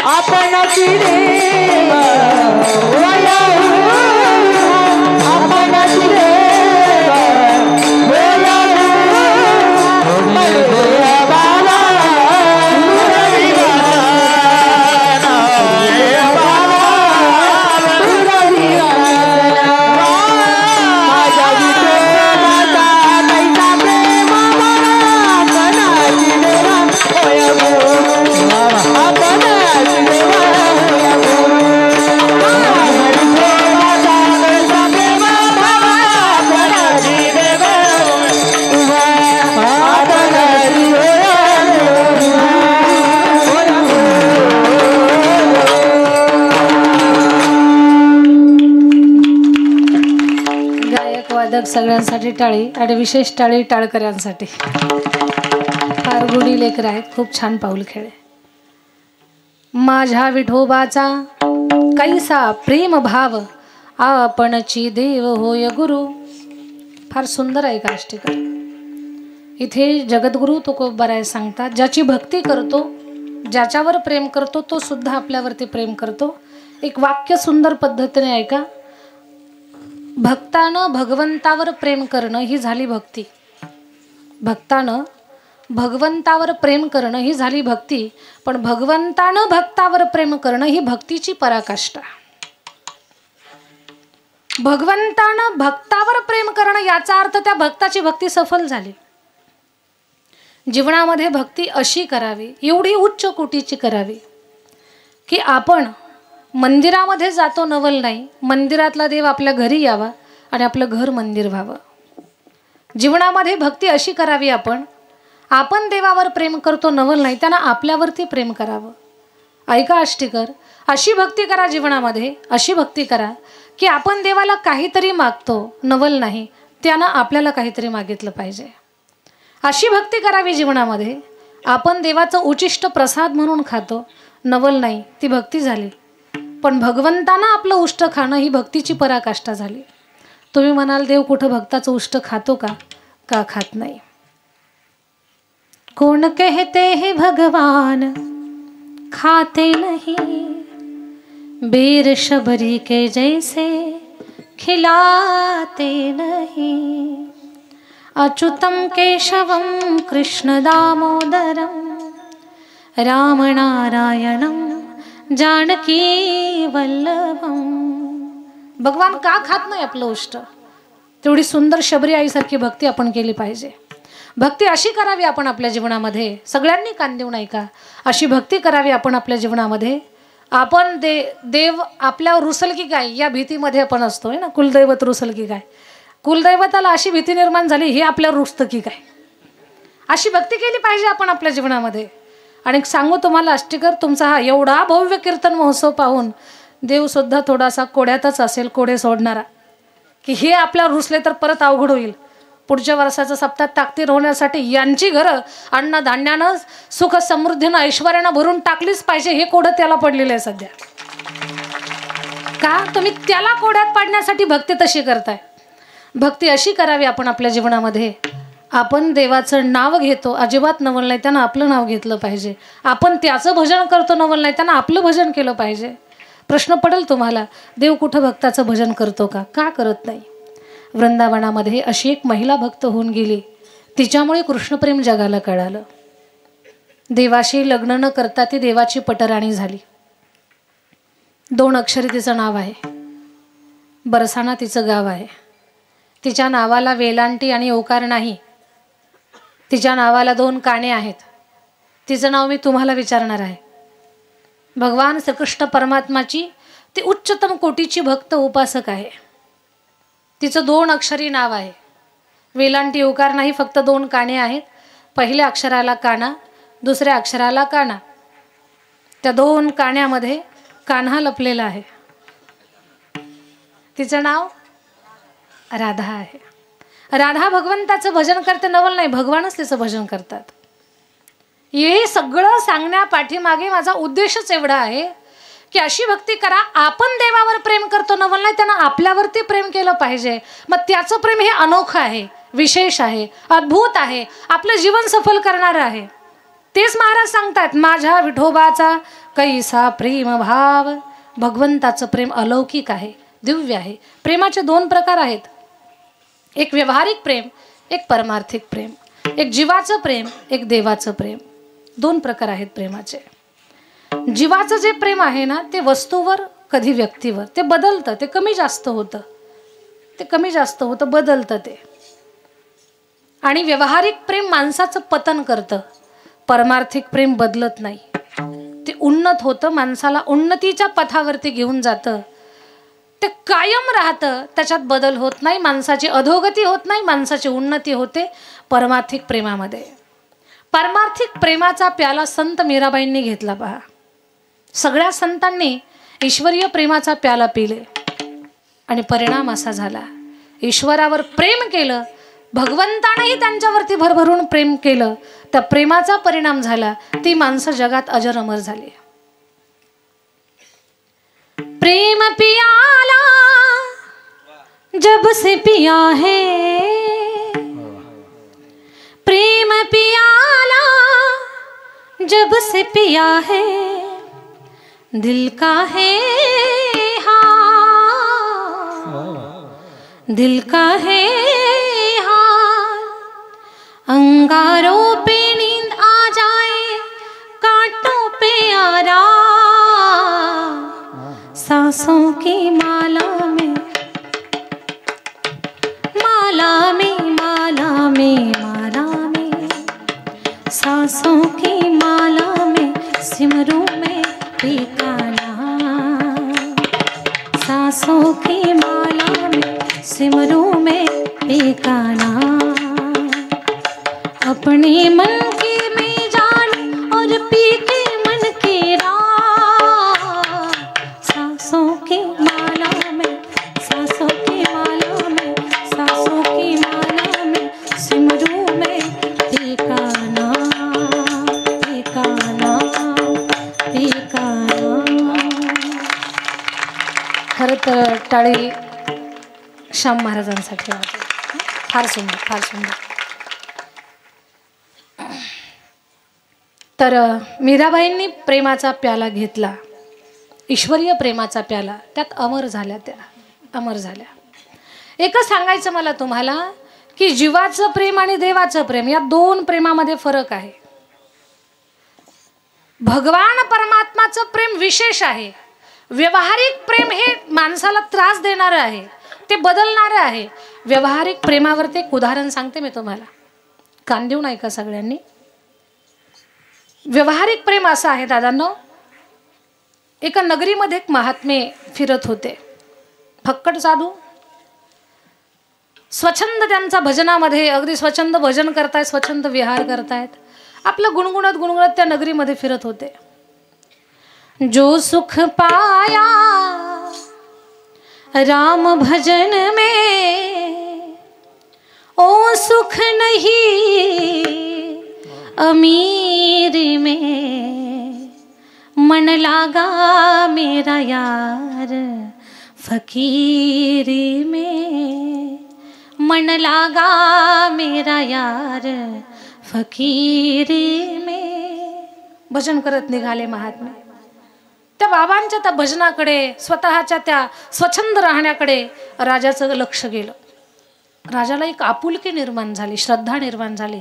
आपण सगळ्यांसाठी टाळी, आणि विशेष टाळी टाळकऱ्यांसाठी. फार गुणी लेकर आहेत, खूप छान पाऊल खेळे. माझ्या विठोबाचा कैसा प्रेम भाव, आपणची देव होय गुरु. फार सुंदर आहे काष्टीकर. इथे जगद्गुरु तुकोबाराय सांगतात, ज्याची भक्ती करतो, ज्याच्यावर प्रेम करतो, तो सुद्धा आपल्यावरती प्रेम करतो. एक वाक्य सुंदर पद्धतीने ऐका, भक्तानं भगवंतावर प्रेम करणं ही झाली भक्ती. भक्तानं भगवंतावर प्रेम करणं ही झाली भक्ती, पण भगवंतानं भक्तावर प्रेम करणं ही भक्तीची पराकाष्ठा. भगवंतानं भक्तावर प्रेम करणं याचा अर्थ त्या भक्ताची भक्ती सफल झाली. जीवनामध्ये भक्ती अशी करावी, एवढी उच्च कोटीची करावी की आपण मंदिरामध्ये जातो नवल नाही, मंदिरातला देव आपल्या घरी यावा आणि आपलं घर मंदिर व्हावं. जीवनामध्ये भक्ती अशी करावी, आपण देवावर प्रेम करतो नवल नाही, त्यांना आपल्यावरती प्रेम करावं. ऐका आष्टीकर, अशी भक्ती करा जीवनामध्ये, अशी भक्ती करा की आपण देवाला काहीतरी मागतो नवल नाही, त्यानं आपल्याला काहीतरी मागितलं पाहिजे. अशी भक्ती करावी जीवनामध्ये, आपण देवाचं उचिष्ट प्रसाद म्हणून खातो नवल नाही, ती भक्ती झाली. पण भगवंतांना आपलं उष्ट खाणं ही भक्तीची पराकाष्ठा झाली. तुम्ही म्हणाल, देव कुठं भक्ताचं उष्ट खातो का? का खात नाही? कौन कहते हैं भगवान खाते नहीं, बेर शबरी के जैसे खिलाते नहीं, अच्युतम केशवम कृष्ण दामोदरम राम नारायणम जानकी वल्लभम. भगवान का खात नाही आपलं उष्ट? तेवढी सुंदर शबरी आईसारखी भक्ती आपण केली पाहिजे. भक्ती अशी करावी आपण आपल्या जीवनामध्ये, सगळ्यांनी कान देऊ नये का, अशी भक्ती करावी आपण आपल्या जीवनामध्ये. आपण देव आपल्यावर रुसल की काय या भीतीमध्ये आपण असतोय ना. कुलदैवत रुसल की काय, कुलदैवताला अशी भीती निर्माण झाली, हे आपल्यावर रुसतं की काय. अशी भक्ती केली पाहिजे आपण आपल्या जीवनामध्ये. आणि सांगू तुम्हाला अष्टीकर, तुमचा हा एवढा भव्य कीर्तन महोत्सव पाहून देवसुद्धा थोडासा कोड्यातच असेल, कोडे सोडणारा, की हे आपल्यावर रुसले तर परत अवघड होईल. पुढच्या वर्षाचं सप्ताहात ताकदीर होण्यासाठी यांची घरं अन्नधान्यानं सुख समृद्धीनं ऐश्वर्यानं भरून टाकलीच पाहिजे, हे कोडं त्याला पडलेलं आहे सध्या. का तुम्ही त्याला कोड्यात पाडण्यासाठी भक्ती तशी करताय? भक्ती अशी करावी आपण आपल्या जीवनामध्ये. आपण देवाचं नाव घेतो, अजिबात नवल नाही त्यानं आपलं नाव घेतलं पाहिजे. आपण त्याचं भजन करतो, नवल नाही त्यानं आपलं भजन केलं पाहिजे. प्रश्न पडेल तुम्हाला, देव कुठं भक्ताचं भजन करतो का? का करत नाही? वृंदावनामध्ये अशी एक महिला भक्त होऊन गेली, तिच्यामुळे कृष्णप्रेम जगाला कळालं. देवाशी लग्न न करता ती देवाची पटराणी झाली. 2 अक्षरी तिचं नाव आहे. बरसाना तिचं गाव आहे. तिच्या नावाला वेलांटी आणि ओकार नाही. तिच्या नावाला 2 काने आहेत. तिचं नाव मी तुम्हाला विचारणार आहे. भगवान श्रीकृष्ण परमात्माची ती उच्चतम कोटीची भक्त उपासक आहे. तिचं 2 अक्षरी नाव आहे. वेलांटी ओकार नाही, फक्त 2 काने आहेत. पहिल्या अक्षराला काना, दुसऱ्या अक्षराला काना. त्या 2 काण्यामध्ये कान्हा लपलेला आहे. तिचं नाव राधा आहे. राधा भगवंताचं भजन करते, नवल नाही, भगवानच तिचं भजन करतात. हे सगळं सांगण्या पाठीमागे माझा उद्देशच एवढा आहे की अशी भक्ती करा. आपण देवावर प्रेम करतो, नवल नाही त्यानं आपल्यावरती प्रेम केलं पाहिजे. मग त्याचं प्रेम हे अनोखं आहे, विशेष आहे, अद्भुत आहे, आपलं जीवन सफल करणारं आहे. तेच महाराज सांगतात, माझ्या विठोबाचा कैसा प्रेम भाव. भगवंताचं प्रेम अलौकिक आहे, दिव्य आहे. प्रेमाचे 2 प्रकार आहेत. एक व्यवहारिक प्रेम, एक परमार्थिक प्रेम. एक जीवाचं प्रेम, एक देवाचं प्रेम. 2 प्रकार आहेत प्रेमाचे. जीवाचं जे प्रेम आहे ना, ते वस्तूवर कधी व्यक्तीवर ते बदलतं, ते कमी जास्त होतं, ते कमी जास्त होतं, बदलतं ते. आणि व्यवहारिक प्रेम माणसाचं पतन करतं. परमार्थिक प्रेम बदलत नाही, ते उन्नत होतं, माणसाला उन्नतीच्या पथावरती घेऊन जातं. ते कायम राहतं, त्याच्यात बदल होत नाही, माणसाची अधोगती होत नाही, माणसाची उन्नती होते परमार्थिक प्रेमामध्ये. परमार्थिक प्रेमाचा प्याला संत मीराबाईंनी घेतला पहा. सगळ्या संतांनी ईश्वरीय प्रेमाचा प्याला पिले आणि परिणाम असा झाला, ईश्वरावर प्रेम केलं, भगवंतानेही त्यांच्यावरती भरभरून प्रेम केलं. त्या प्रेमाचा परिणाम झाला, ती माणसं जगात अजर अमर झाली. प्रेम पियाला जब से पिया है, प्रेम पियाला जब से पिया है, दिल का है हाल, दिल का है हाल. अंगारों पे नींद आ जाए, कांटों पे आराम, सांसों की माला में, माला में, माला में, माला में, सांसों की माला में, सिमरू में ठिकाना, सांसों की माला में, सिमरू में ठिकाना. अपने मन की में जान और पी के मन की राह, सांसों की माला में, सांसों की माला में, सांसों की माला में, सिमरू में ठिकाना, ठिकाना, ठिकाना. खरं तर टाळी श्याम महाराजांसाठी वाजवा. फार सुंदर, फार सुंदर. तर मीराबाईंनी प्रेमाचा प्याला घेतला, ईश्वरीय प्रेमाचा प्याला, त्यात अमर झाल्या, त्या अमर झाल्या. एकच सांगायचं मला तुम्हाला की जीवाचं प्रेम आणि देवाचं प्रेम या 2 प्रेमामध्ये फरक आहे. भगवान परमात्माचं प्रेम विशेष आहे, व्यावहारिक प्रेम हे माणसाला त्रास देणारं आहे, ते बदलणारं आहे. व्यावहारिक प्रेमावरती एक उदाहरण सांगते मी तुम्हाला, कान देऊन ऐका सगळ्यांनी. व्यावहारिक प्रेम असं आहे दादांनो, एका नगरीमध्ये एक महात्मे फिरत होते, फक्कड साधू, स्वच्छंद त्यांचा भजनामध्ये, अगदी स्वच्छंद भजन करतायत, स्वच्छंद विहार करतायत, आपलं गुणगुणत गुणगुणत त्या नगरीमध्ये फिरत होते. जो सुख पाया राम भजन में, ओ सुख नहीं अमीरी में, मन लागा मेरा यार फकीरी में, मन लागा मेरा यार फकीरी में. भजन करत निघाले महात्मे. त्या बाबांच्या त्या भजनाकडे, स्वतःच्या त्या स्वच्छंद राहण्याकडे राजाचं लक्ष गेलं. राजाला एक आपुलकी निर्माण झाली, श्रद्धा निर्माण झाली.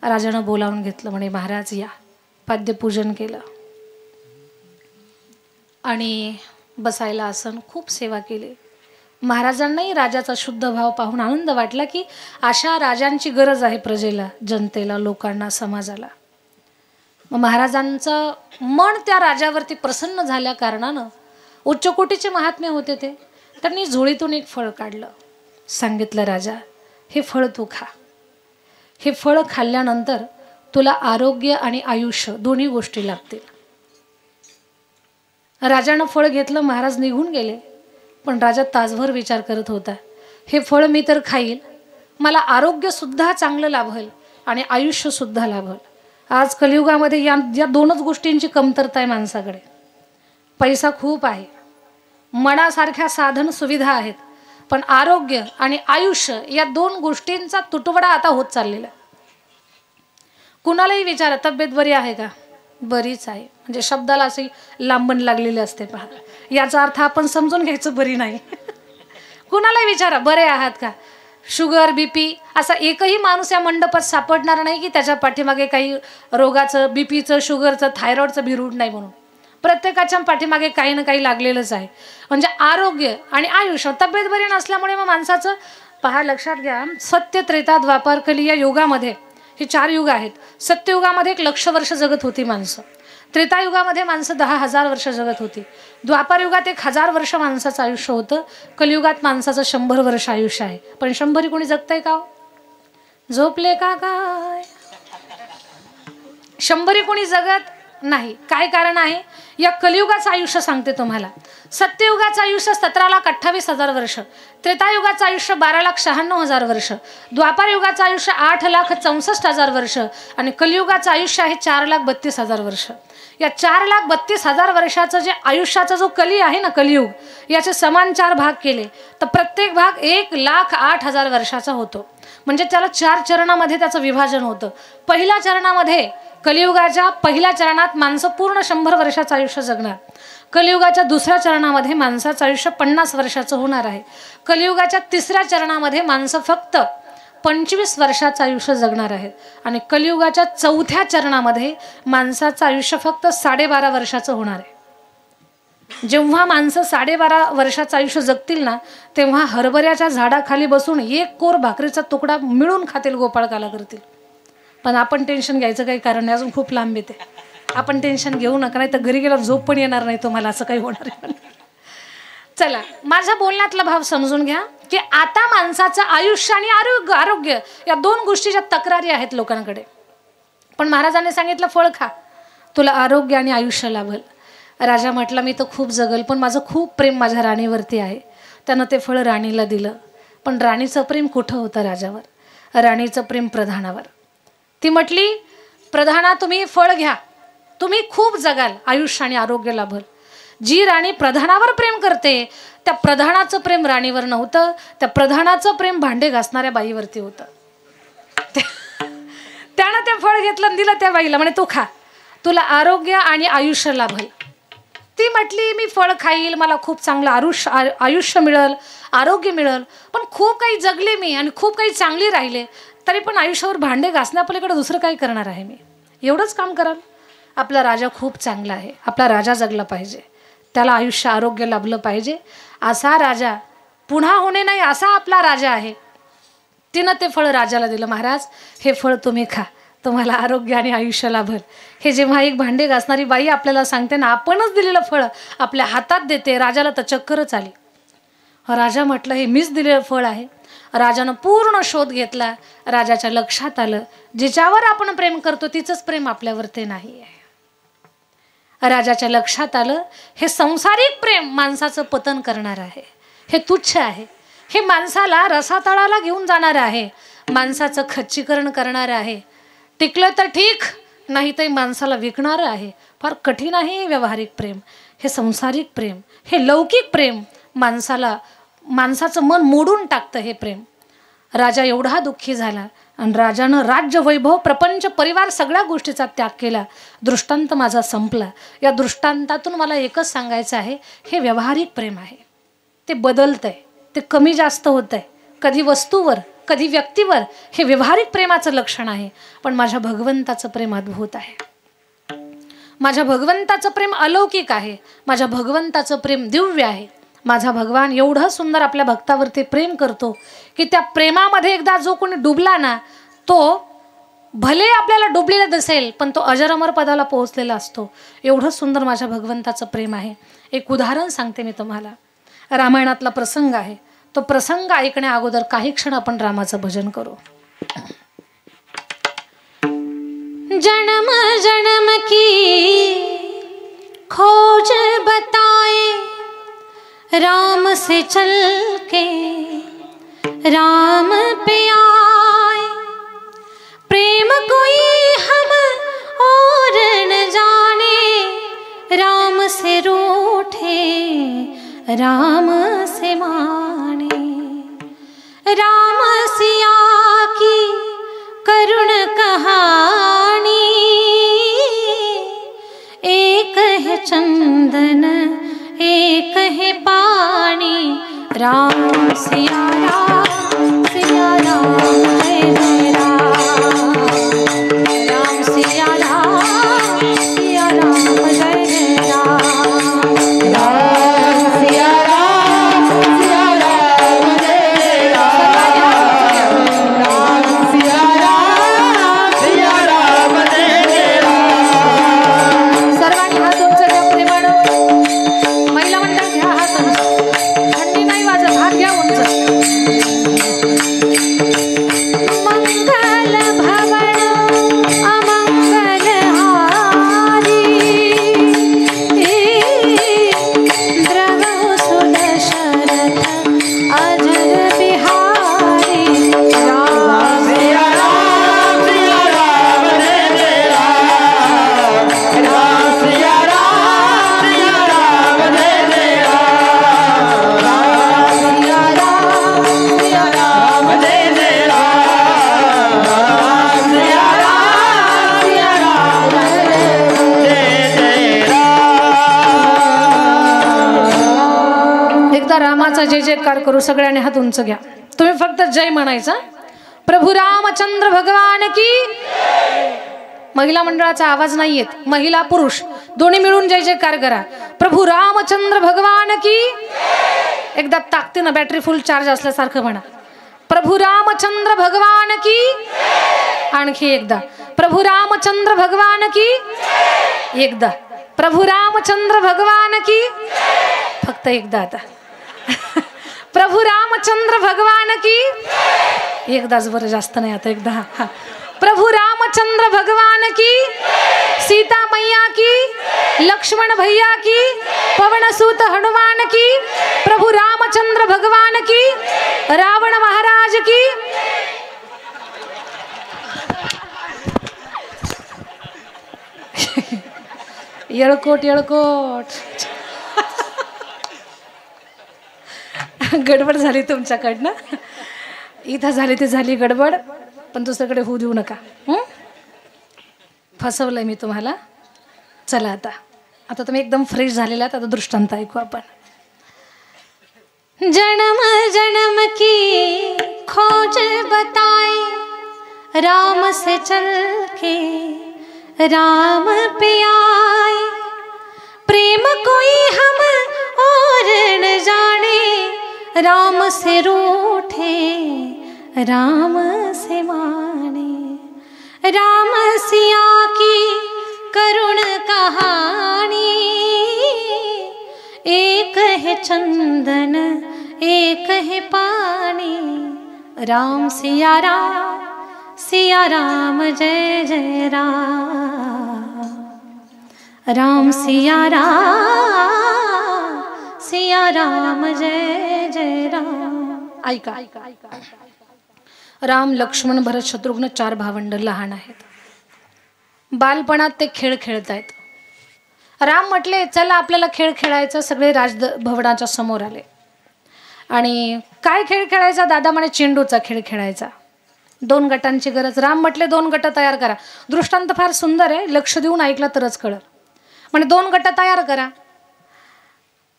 राजानं बोलावून घेतलं, म्हणे महाराज या. पाद्यपूजन केलं आणि बसायला आसन, खूप सेवा केली. महाराजांनाही राजाचा शुद्ध भाव पाहून आनंद वाटला की अशा राजांची गरज आहे प्रजेला, जनतेला, लोकांना, समाजाला. मग महाराजांचं मन त्या राजावरती प्रसन्न झाल्या कारणानं, उच्च कोटीचे महात्मे होते ते, त्यांनी झोळीतून एक फळ काढलं. सांगितलं, राजा हे फळ तू खा. हे फळ खाल्ल्यानंतर तुला आरोग्य आणि आयुष्य दोन्ही गोष्टी लागतील. राजानं फळ घेतलं, महाराज निघून गेले. पण राजा तासभर विचार करत होता, हे फळ मी तर खाईल, मला आरोग्यसुद्धा चांगलं लाभेल आणि आयुष्यसुद्धा लाभेल. आज कलियुगामध्ये या दोनच गोष्टींची कमतरता आहे माणसाकडे. पैसा खूप आहे, मनासारख्या साधन सुविधा आहेत, पण आरोग्य आणि आयुष्य या दोन गोष्टींचा तुटवडा आता होत चाललेला. कुणालाही विचारा, तब्येत बरी आहे का? बरीच आहे. म्हणजे शब्दाला अशी लांबण लागलेली असते पहा, याचा अर्थ आपण समजून घ्यायचं बरी नाही. कुणालाही विचारा, बरे आहात का? शुगर, बीपी, असा एकही माणूस या मंडपात सापडणार नाही की त्याच्या पाठीमागे काही रोगाचं, बीपीचं, शुगरचं, थायरॉइडचं भिरूड नाही म्हणून. प्रत्येकाच्या पाठीमागे काही ना काही लागलेलंच आहे. म्हणजे आरोग्य आणि आयुष्य. तब्येत बरी नसल्यामुळे मग माणसाचं पहा, लक्षात घ्या, सत्य, त्रेता, द्वापार, कली या युगामध्ये हे 4 युग आहेत. सत्ययुगामध्ये 1,00,000 वर्ष जगत होती माणसं. त्रेतायुगामध्ये माणसं 10,000 वर्ष जगत होती. द्वापार युगात 1,000 वर्ष माणसाचं आयुष्य होतं. कलियुगात माणसाचं 100 वर्ष आयुष्य आहे. पण 100 कोणी जगतंय का? झोपले का काय? 100 कोणी जगत नाही. काय कारण आहे? या कलियुगाचं आयुष्य सांगते तुम्हाला. सत्ययुगाचं आयुष्य 17,28,000 वर्ष, त्रेतायुगाचं आयुष्य 12,96,000 वर्ष, द्वापार युगाचं आयुष्य 8,64,000 वर्ष आणि कलियुगाचं आयुष्य आहे 4,32,000 वर्ष. या 4,32,000 वर्षाचं जे आयुष्याचा जो कली आहे ना, कलियुग, याचे समान 4 भाग केले तर प्रत्येक भाग 1,08,000 वर्षाचा होतो. म्हणजे त्याला 4 चरणामध्ये त्याचं विभाजन होतं. पहिल्या चरणामध्ये, कलियुगाच्या पहिल्या चरणात माणसं पूर्ण 100 वर्षाचं आयुष्य जगणार. कलियुगाच्या दुसऱ्या चरणामध्ये माणसाचं आयुष्य 50 वर्षाचं होणार आहे. कलियुगाच्या तिसऱ्या चरणामध्ये माणसं फक्त 25 वर्षाचं आयुष्य जगणार आहेत. आणि कलियुगाच्या चौथ्या चरणामध्ये माणसाचं आयुष्य फक्त 12.5 वर्षाचं होणार आहे. जेव्हा माणसं 12.5 वर्षाचं आयुष्य जगतील ना, तेव्हा हरभऱ्याच्या झाडाखाली बसून 1 कोर भाकरीचा तुकडा मिळून खातील, गोपाळकाला करतील. पण आपण टेन्शन घ्यायचं काही कारण नाही, अजून खूप लांब येते. आपण टेन्शन घेऊ नका, नाही तर घरी गेल्यावर झोप पण येणार नाही तुम्हाला, असं काही होणार आहे. चला, माझ्या बोलण्यातला भाव समजून घ्या की आता माणसाचं आयुष्य आणि आरोग्य या 2 गोष्टीच्या तक्रारी आहेत लोकांकडे. पण महाराजांनी सांगितलं, फळ खा, तुला आरोग्य आणि आयुष्य लाभेल. राजा म्हटला, मी तर खूप जगल, पण माझं खूप प्रेम माझ्या राणीवरती आहे. त्यानं ते फळ राणीला दिलं. पण राणीचं प्रेम कुठं होतं राजावर? राणीचं प्रेम प्रधानावर. ती म्हटली, प्रधाना तुम्ही फळ घ्या, तुम्ही खूप जगाल, आयुष्य आणि आरोग्य लाभल. जी राणी प्रधानावर प्रेम करते, त्या प्रधानाचं प्रेम राणीवर नव्हतं, त्या प्रधानाचं प्रेम भांडे घासणाऱ्या बाईवरती होतं. त्यानं ते फळ घेतलं, दिलं त्या बाईला, म्हणे तू खा, तुला आरोग्य आणि आयुष्य लाभल. ती म्हटली, मी फळ खाईल, मला खूप चांगलं आयुष्य मिळेल, आरोग्य मिळेल. पण खूप काही जगले मी आणि खूप काही चांगली राहिले, तरी पण आयुष्यावर भांडे घासण्यापलीकडे दुसरं काय करणार आहे मी? एवढंच काम कराल? आपला राजा खूप चांगला आहे, आपला राजा जगला पाहिजे. त्याला आयुष्य आरोग्य लाभलं पाहिजे. असा राजा पुन्हा होणे नाही असा आपला राजा आहे. तिनं ते फळ राजाला दिलं, महाराज हे फळ तुम्ही खा, तुम्हाला आरोग्य आणि आयुष्य लाभल. हे जेव्हा एक भांडे घासणारी बाई आपल्याला सांगते ना, आपणच दिलेलं फळ आपल्या हातात देते, राजाला तर चक्करच आली. राजा म्हटलं हे मीच दिलेलं फळ आहे. राजानं पूर्ण शोध घेतला. राजाच्या लक्षात आलं जिच्यावर आपण प्रेम करतो तिचंच प्रेम आपल्यावर ते नाही आहे. राजाच्या लक्षात आलं हे संसारिक प्रेम माणसाचं पतन करणार आहे, हे तुच्छ आहे, हे माणसाला रसातळाला घेऊन जाणार आहे, माणसाचं खच्चीकरण करणार आहे. टिकलं तर ठीक, नाही तर माणसाला विकणार आहे. फार कठीण आहे व्यावहारिक प्रेम. हे संसारिक प्रेम, हे लौकिक प्रेम माणसाचं मन मोडून टाकतं हे प्रेम. राजा एवढा दुःखी झाला आणि राजानं राज्य, वैभव, प्रपंच, परिवार सगळ्या गोष्टीचा त्याग केला. दृष्टांत माझा संपला. या दृष्टांतातून मला एकच सांगायचं आहे, हे व्यावहारिक प्रेम आहे, ते बदलतंय, ते कमी जास्त होतंय, कधी वस्तूवर कधी व्यक्तीवर. हे व्यावहारिक प्रेमाचं लक्षण आहे. पण माझ्या भगवंताचं प्रेम अद्भुत आहे. माझ्या भगवंताचं प्रेम अलौकिक आहे. माझ्या भगवंताचं प्रेम दिव्य आहे. माझा भगवान एवढं सुंदर आपल्या भक्तावरती प्रेम करतो की त्या प्रेमामध्ये एकदा जो कोणी डुबला ना, तो भले आपल्याला डुबलेला दिसेल पण तो अजरामर पदाला पोहोचलेला असतो. एवढं सुंदर माझ्या भगवंताचं प्रेम आहे. एक उदाहरण सांगते मी तुम्हाला. रामायणातला प्रसंग आहे. तो प्रसंग ऐकण्या अगोदर काही क्षण आपण रामाचं भजन करू. जन्म जन्म की खोज बताए, राम से चल के राम पे आए, प्रेम कोई हम और न जाने, राम से रूठे राम से माने, राम सिया की करुण कहानी, एक है चंदन एक है पानी, राम सिया राम जय जय राम, राम सिया राम जय जय राम, राम सिया राम जय राम, राम सिया राम जय राम. सर्वांनी हात उंच घ्या प्रेमानं. महिला मंडळ घ्या हात उंच, थंडी नाही वाजत, हात घ्या उंच. मंगल भवन अमंगल हारी, द्रव सुदशरथ अजर बिहारी, राम सिया राम जय जय राम, राम सिया राम जय जय राम, राम सिया राम जय जय राम, राम सिया राम जय जय राम. एकदा रामाचा जय जयकार करू. सगळ्यांनी हात उंच घ्या. तुम्ही फक्त जय म्हणायचा. प्रभू रामचंद्र भगवान की. महिला मंडळाचा आवाज नाही येत. महिला पुरुष दोन्ही मिळून जय जयकार करा. प्रभू रामचंद्र भगवान की. एकदा ताकदीनं बॅटरी फुल चार्ज असल्यासारखं म्हणा. प्रभू रामचंद्र भगवान की. आणखी एकदा. प्रभू रामचंद्र भगवान की. एकदा. प्रभू रामचंद्र भगवान की. फक्त एकदा आता. प्रभू रामचंद्र भगवान की. एकदाच बरं, जास्त नाही आता. एकदा. हा. प्रभू रामचंद्र भगवान की. सीता मैया की. लक्ष्मण भैया की. पवन सूत हनुमान की. प्रभु रामचंद्र भगवान की. रावण महाराज की. येळकोट येळकोट. गडबड झाली तुमच्याकडनं. इथं झाली ती झाली गडबड, पण दुसरीकडे होऊ देऊ नका. फसवलंय मी तुम्हाला. चला आता आता तुम्ही एकदम फ्रेश झालेला आहात. आता दृष्टांत ऐकू आपण. जन्म जन्म की खोज बताए, राम से चल के राम पे आए, प्रेम प्रेम कोई हम और न जाने, राम से रूठे राम से माने। राम सिया की करुण कहानी, एक है चंदन एक है पानी। राम सिया राम जय जय राम। राम सिया राम जय जय राम। ऐका, राम लक्ष्मण भरत शत्रुघ्न 4 भावंड लहान आहेत. बालपणात ते खेळ खेळतायत. राम म्हटले चला आपल्याला खेळ खेळायचा. सगळे राजभवनाच्या समोर आले आणि काय खेळ खेळायचा? दादा म्हणे चेंडूचा खेळ खेळायचा. 2 गटांची गरज. राम म्हटले 2 गट तयार करा. दृष्टांत फार सुंदर आहे, लक्ष देऊन ऐकला तरच कळलं. म्हणे 2 गट तयार करा.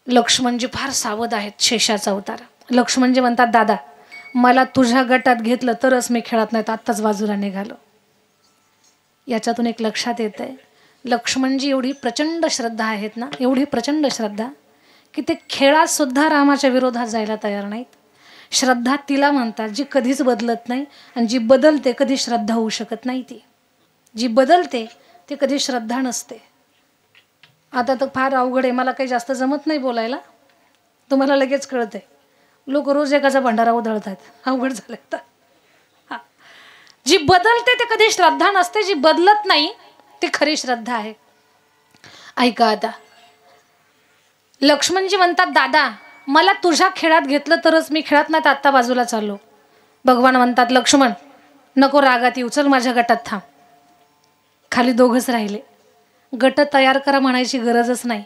लक्ष्मणजी फार सावध आहेत, शेषाचा अवतार. लक्ष्मणजी म्हणतात दादा मला तुझ्या गटात घेतलं तरच मी खेळत नाही, आत्ताच बाजूला निघालो. याच्यातून एक लक्षात येत आहे लक्ष्मणजी एवढी प्रचंड श्रद्धा आहेत ना, एवढी प्रचंड श्रद्धा की ते खेळात सुद्धा रामाच्या विरोधात जायला तयार नाहीत. श्रद्धा तिला म्हणतात जी कधीच बदलत नाही आणि जी बदलते कधी श्रद्धा होऊ शकत नाही. ती जी बदलते ती कधी श्रद्धा नसते. आता तर फार अवघड आहे, मला काही जास्त जमत नाही बोलायला, तुम्हाला लगेच कळते. लोक रोज एकाचा भंडारा उधळतात, अवघड झालं तर. जी बदलते ते कधी श्रद्धा नसते, जी बदलत नाही ती खरी श्रद्धा आहे. ऐका आता, लक्ष्मणजी म्हणतात दादा मला तुझ्या खेळात घेतलं तरच मी खेळत नाही, तर आत्ता बाजूला चाललो. भगवान म्हणतात लक्ष्मण नको रागात येऊ, चल माझ्या गटात थांब. खाली 2घच राहिले. गट तयार करा म्हणायची गरजच नाही,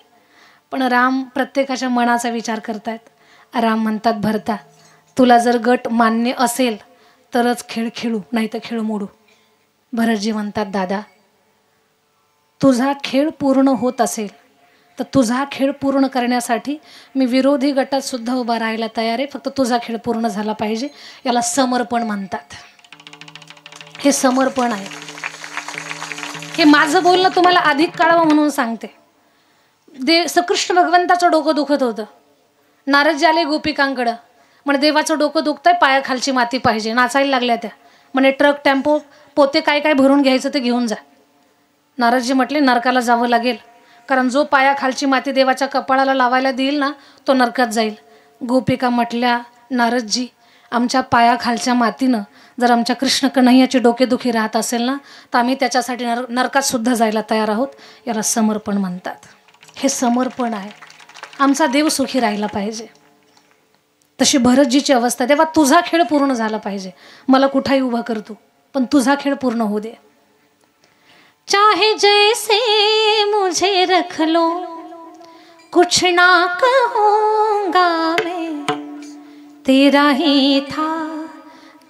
पण राम प्रत्येकाच्या मनाचा विचार करतायत. राम म्हणतात भरता तुला जर गट मान्य असेल तरच खेळ खेळू, नाही तर खेळ मोडू. भरतजी म्हणतात दादा तुझा खेळ पूर्ण होत असेल तर तुझा खेळ पूर्ण करण्यासाठी मी विरोधी गटात सुद्धा उभा राहायला तयार आहे, फक्त तुझा खेळ पूर्ण झाला पाहिजे. याला समर्पण म्हणतात. हे समर्पण आहे. हे माझं बोलणं तुम्हाला अधिक कळावं म्हणून सांगते. श्रीकृष्ण भगवंताचं डोकं दुखत होतं. नारदजी आले गोपिकांकडं, म्हणे देवाचं डोकं दुखतंय, पायाखालची माती पाहिजे. नाचायला लागल्या त्या. म्हणे ट्रक टेम्पो पोते काय काय भरून घ्यायचं ते घेऊन जा. नारदजी म्हटले नरकाला जावं लागेल, कारण जो पायाखालची माती देवाच्या कपाळाला लावायला देईल ना तो नरकात जाईल. गोपिका म्हटल्या नारदजी आमच्या पायाखालच्या मातीनं जर आमच्या कृष्ण कन्हैयाची डोकेदुखी राहत असेल ना तर आम्ही त्याच्यासाठी नरकात सुद्धा जायला तयार आहोत. याला समर्पण म्हणतात. हे समर्पण आहे. आमचा देव सुखी राहिला पाहिजे. तशी भरतजीची अवस्था, देवा तुझा खेळ पूर्ण झाला पाहिजे, मला कुठाही उभा करतो पण तुझा खेळ पूर्ण होऊ दे. चाहे जैसे मुझे रख लो कुछ ना कहूँगा मैं, तेरा ही था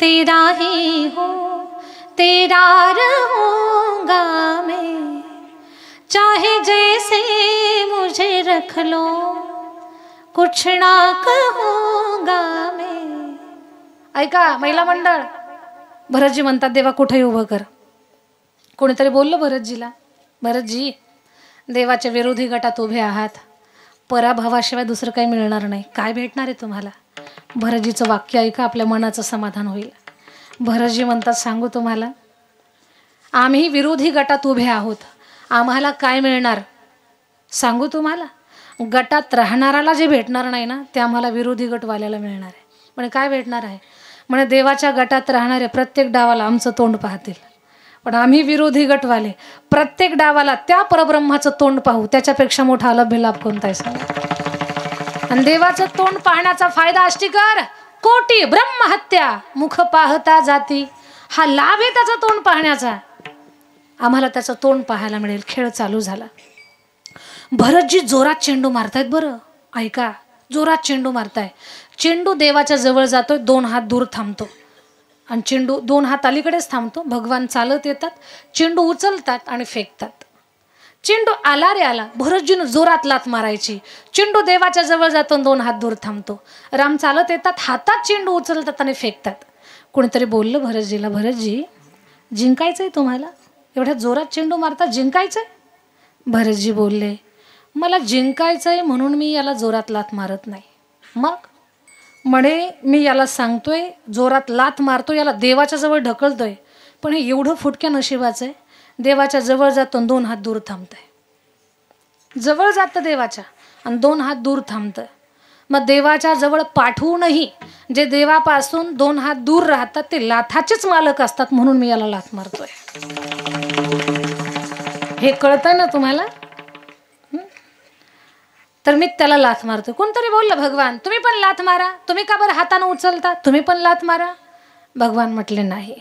तेरा ही हो तेरा रहूँगा मैं. चाहे जैसे मुझे रख लो कुछ ना कहूँगा मैं. ऐका महिला मंडळ, भरतजी म्हणतात देवा कुठेही उभं कर. कोणीतरी बोललं भरतजीला भरतजी देवाच्या विरोधी गटात उभे आहात, पराभवाशिवाय दुसरं काही मिळणार नाही, काय भेटणार आहे तुम्हाला? भरतजीचं वाक्य ऐका, आपल्या मनाचं समाधान होईल. भरतजी म्हणतात सांगू तुम्हाला, आम्ही विरोधी गटात उभे आहोत, आम्हाला काय मिळणार सांगू तुम्हाला? गटात राहणाराला जे भेटणार नाही ना ते आम्हाला विरोधी गटवाल्याला मिळणार आहे. म्हणजे काय भेटणार आहे? म्हणजे देवाच्या गटात राहणारे प्रत्येक डावाला आमचं तोंड पाहतील, पण आम्ही विरोधी गटवाले प्रत्येक डावाला त्या परब्रह्माचं तोंड पाहू. त्याच्यापेक्षा मोठा अलभ्य लाभ कोणता आहे सांगा? आणि देवाचं तोंड पाहण्याचा फायदा अष्टीकर कोटी ब्रह्महत्या मुख पाहता जाती, हा लाभ आहे त्याचं तोंड पाहण्याचा. आम्हाला त्याचं तोंड पाहायला मिळेल. खेळ चालू झाला. भरतजी जोरात चेंडू मारतायत. बरं ऐका, जोरात चेंडू मारताय. चेंडू देवाच्या जवळ जातोय, 2 हात दूर थांबतो आणि चेंडू 2 हात अलीकडेच थांबतो. भगवान चालत येतात, चेंडू उचलतात आणि फेकतात. चेंडू आला रे आला, भरतजीनं जोरात लात मारायची. चेंडू देवाच्या जवळ जातो, 2 हात दूर थांबतो. राम चालत येतात, हातात चेंडू उचलतात आणि फेकतात. कोणीतरी बोललं भरतजीला, भरतजी जिंकायचंय तुम्हाला, एवढ्या जोरात चेंडू मारतात, जिंकायचंय? भरतजी बोलले मला जिंकायचंय म्हणून मी याला जोरात लाथ मारत नाही. मग म्हणे मी याला सांगतोय जोरात लाथ मारतो, याला देवाच्या जवळ ढकलतोय, पण हे एवढं फुटक्या नशिबाचं आहे, देवाच्या जवळ जातो 2 हात दूर थांबतंय. जवळ जातं देवाच्या आणि 2 हात दूर थांबतं. मग देवाच्या जवळ पाठवूनही जे देवापासून 2 हात दूर राहतात ते लाथाचेच मालक असतात, म्हणून मी याला लाथ मारतोय. हे कळतंय ना तुम्हाला? तर मी त्याला लाथ मारतो. कोणतरी बोललं भगवान तुम्ही पण लाथ मारा, तुम्ही का बरं हातानं उचलता, तुम्ही पण लाथ मारा. भगवान म्हटले नाही,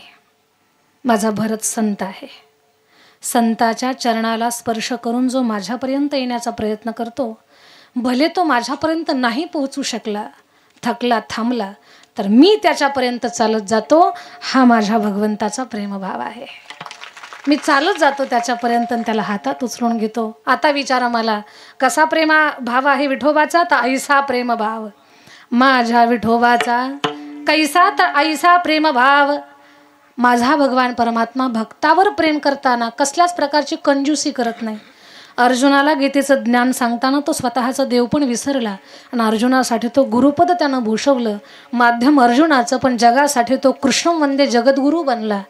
माझा भरत संत आहे. संताच्या चरणाला स्पर्श करून जो माझ्यापर्यंत येण्याचा प्रयत्न करतो, भले तो माझ्यापर्यंत नाही पोहोचू शकला, थकला, थांबला, तर मी त्याच्यापर्यंत चालत जातो. हा माझ्या भगवंताचा प्रेमभाव आहे. मी चालत जातो त्याच्यापर्यंत आणि त्याला हातात उचलून घेतो. आता विचारा मला कसा भाव आहे विठोबाचा? तर ऐसा प्रेमभाव माझ्या विठोबाचा, कैसा तर ऐसा प्रेमभाव. माझा भगवान परमात्मा भक्तावर प्रेम करताना कसल्याच प्रकारची कंजूसी करत नाही. अर्जुनाला गीतेचं ज्ञान सांगताना तो स्वतःचा देव पण विसरला आणि अर्जुनासाठी तो गुरुपद त्यानं भूषवलं. माध्यम अर्जुनाचं, पण जगासाठी तो कृष्ण वंदे जगद्गुरु बनला.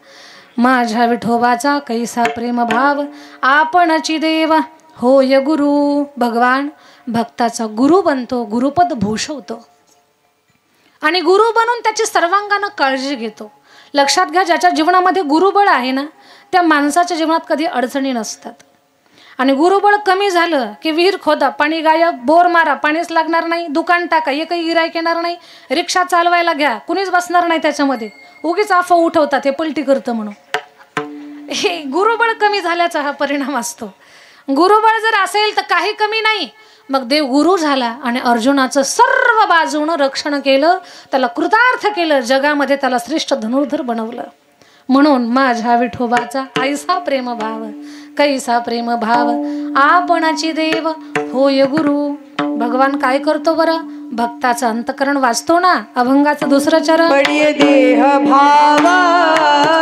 माझ्या विठोबाचा कैसा प्रेमभाव, आपणची देव होय गुरु. भगवान भक्ताचा गुरु बनतो, गुरुपद भूषवतो आणि गुरु बनून त्याची सर्वांगानं काळजी घेतो. लक्षात घ्या, ज्याच्या जीवनामध्ये गुरुबळ आहे ना, त्या माणसाच्या जीवनात कधी अडचणी नसतात. आणि गुरुबळ कमी झालं की विहीर खोदा, पाणी गायब, बोर मारा, पाणीच लागणार नाही, दुकान टाका, एकही गिराईक येणार नाही, रिक्षा चालवायला घ्या, कुणीच बसणार नाही त्याच्यामध्ये, उगीच अफवा उठवतात हे पलटी करतं म्हणून. हे गुरुबळ कमी झाल्याचा हा परिणाम असतो. गुरुबळ जर असेल तर काही कमी नाही. मग देव गुरु झाला आणि अर्जुनाचं सर्व बाजूनं रक्षण केलं, त्याला कृतार्थ केलं, जगामध्ये त्याला श्रेष्ठ धनुर्धर बनवलं. म्हणून माझ्या विठोबाचा ऐसा प्रेमभाव, कैसा प्रेमभाव, आपणाची देव होय गुरु. भगवान काय करतो बरं? भक्ताचं अंतकरण वाचतो ना, अभंगाचं 2रं चरण. बडिये देह भावा भाव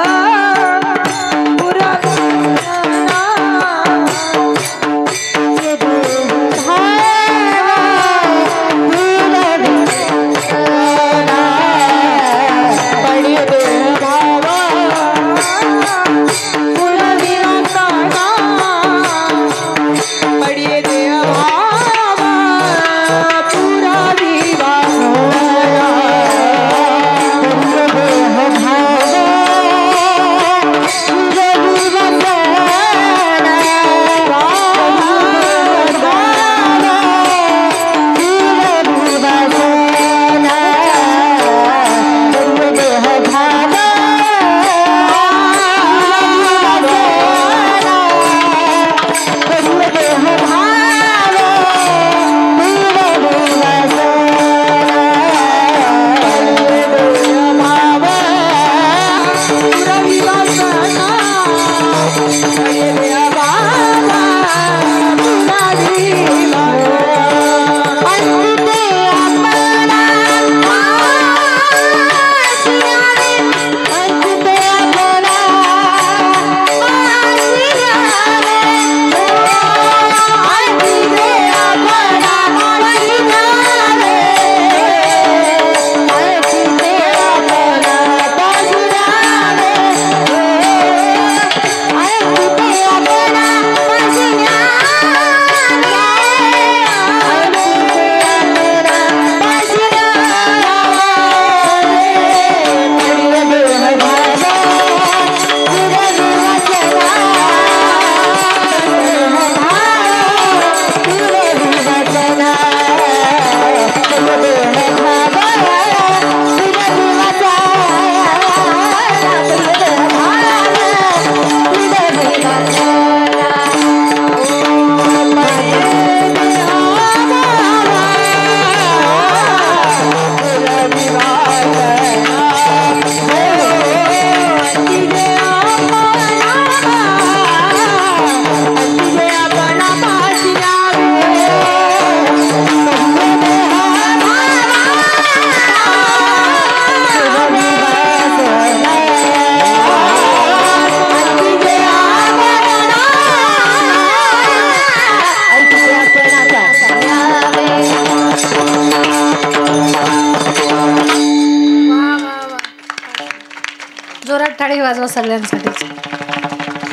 जोरात टाळी वाजवा सगळ्यांसाठी.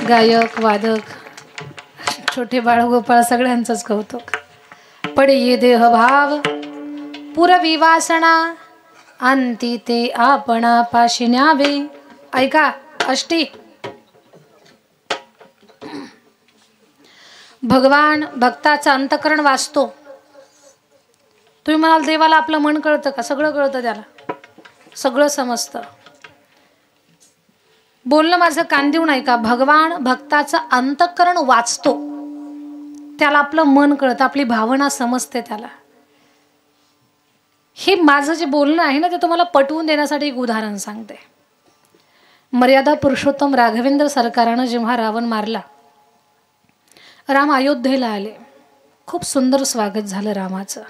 गायक वादक छोटे बाळगोपाळ सगळ्यांचंच कौतुक. पडिये देह भाव पुरवी वासना अंती ते आपणा पाशी न्यावे. ऐका अष्टी. भगवान भक्ताचं अंतकरण वाचतो. तुम्ही म्हणाल देवाला आपलं मन कळतं का? सगळं कळतं त्याला, सगळं समजतं. बोलणं माझं कान देऊ नाही का? भगवान भक्ताचं अंतकरण वाचतो, त्याला आपलं मन कळतं, आपली भावना समजते त्याला. हे माझं जे बोलणं आहे ना ते तुम्हाला पटवून देण्यासाठी एक उदाहरण सांगते. मर्यादा पुरुषोत्तम राघवेंद्र सरकारानं जेव्हा रावण मारला, राम अयोध्येला आले. खूप सुंदर स्वागत झालं रामाचं.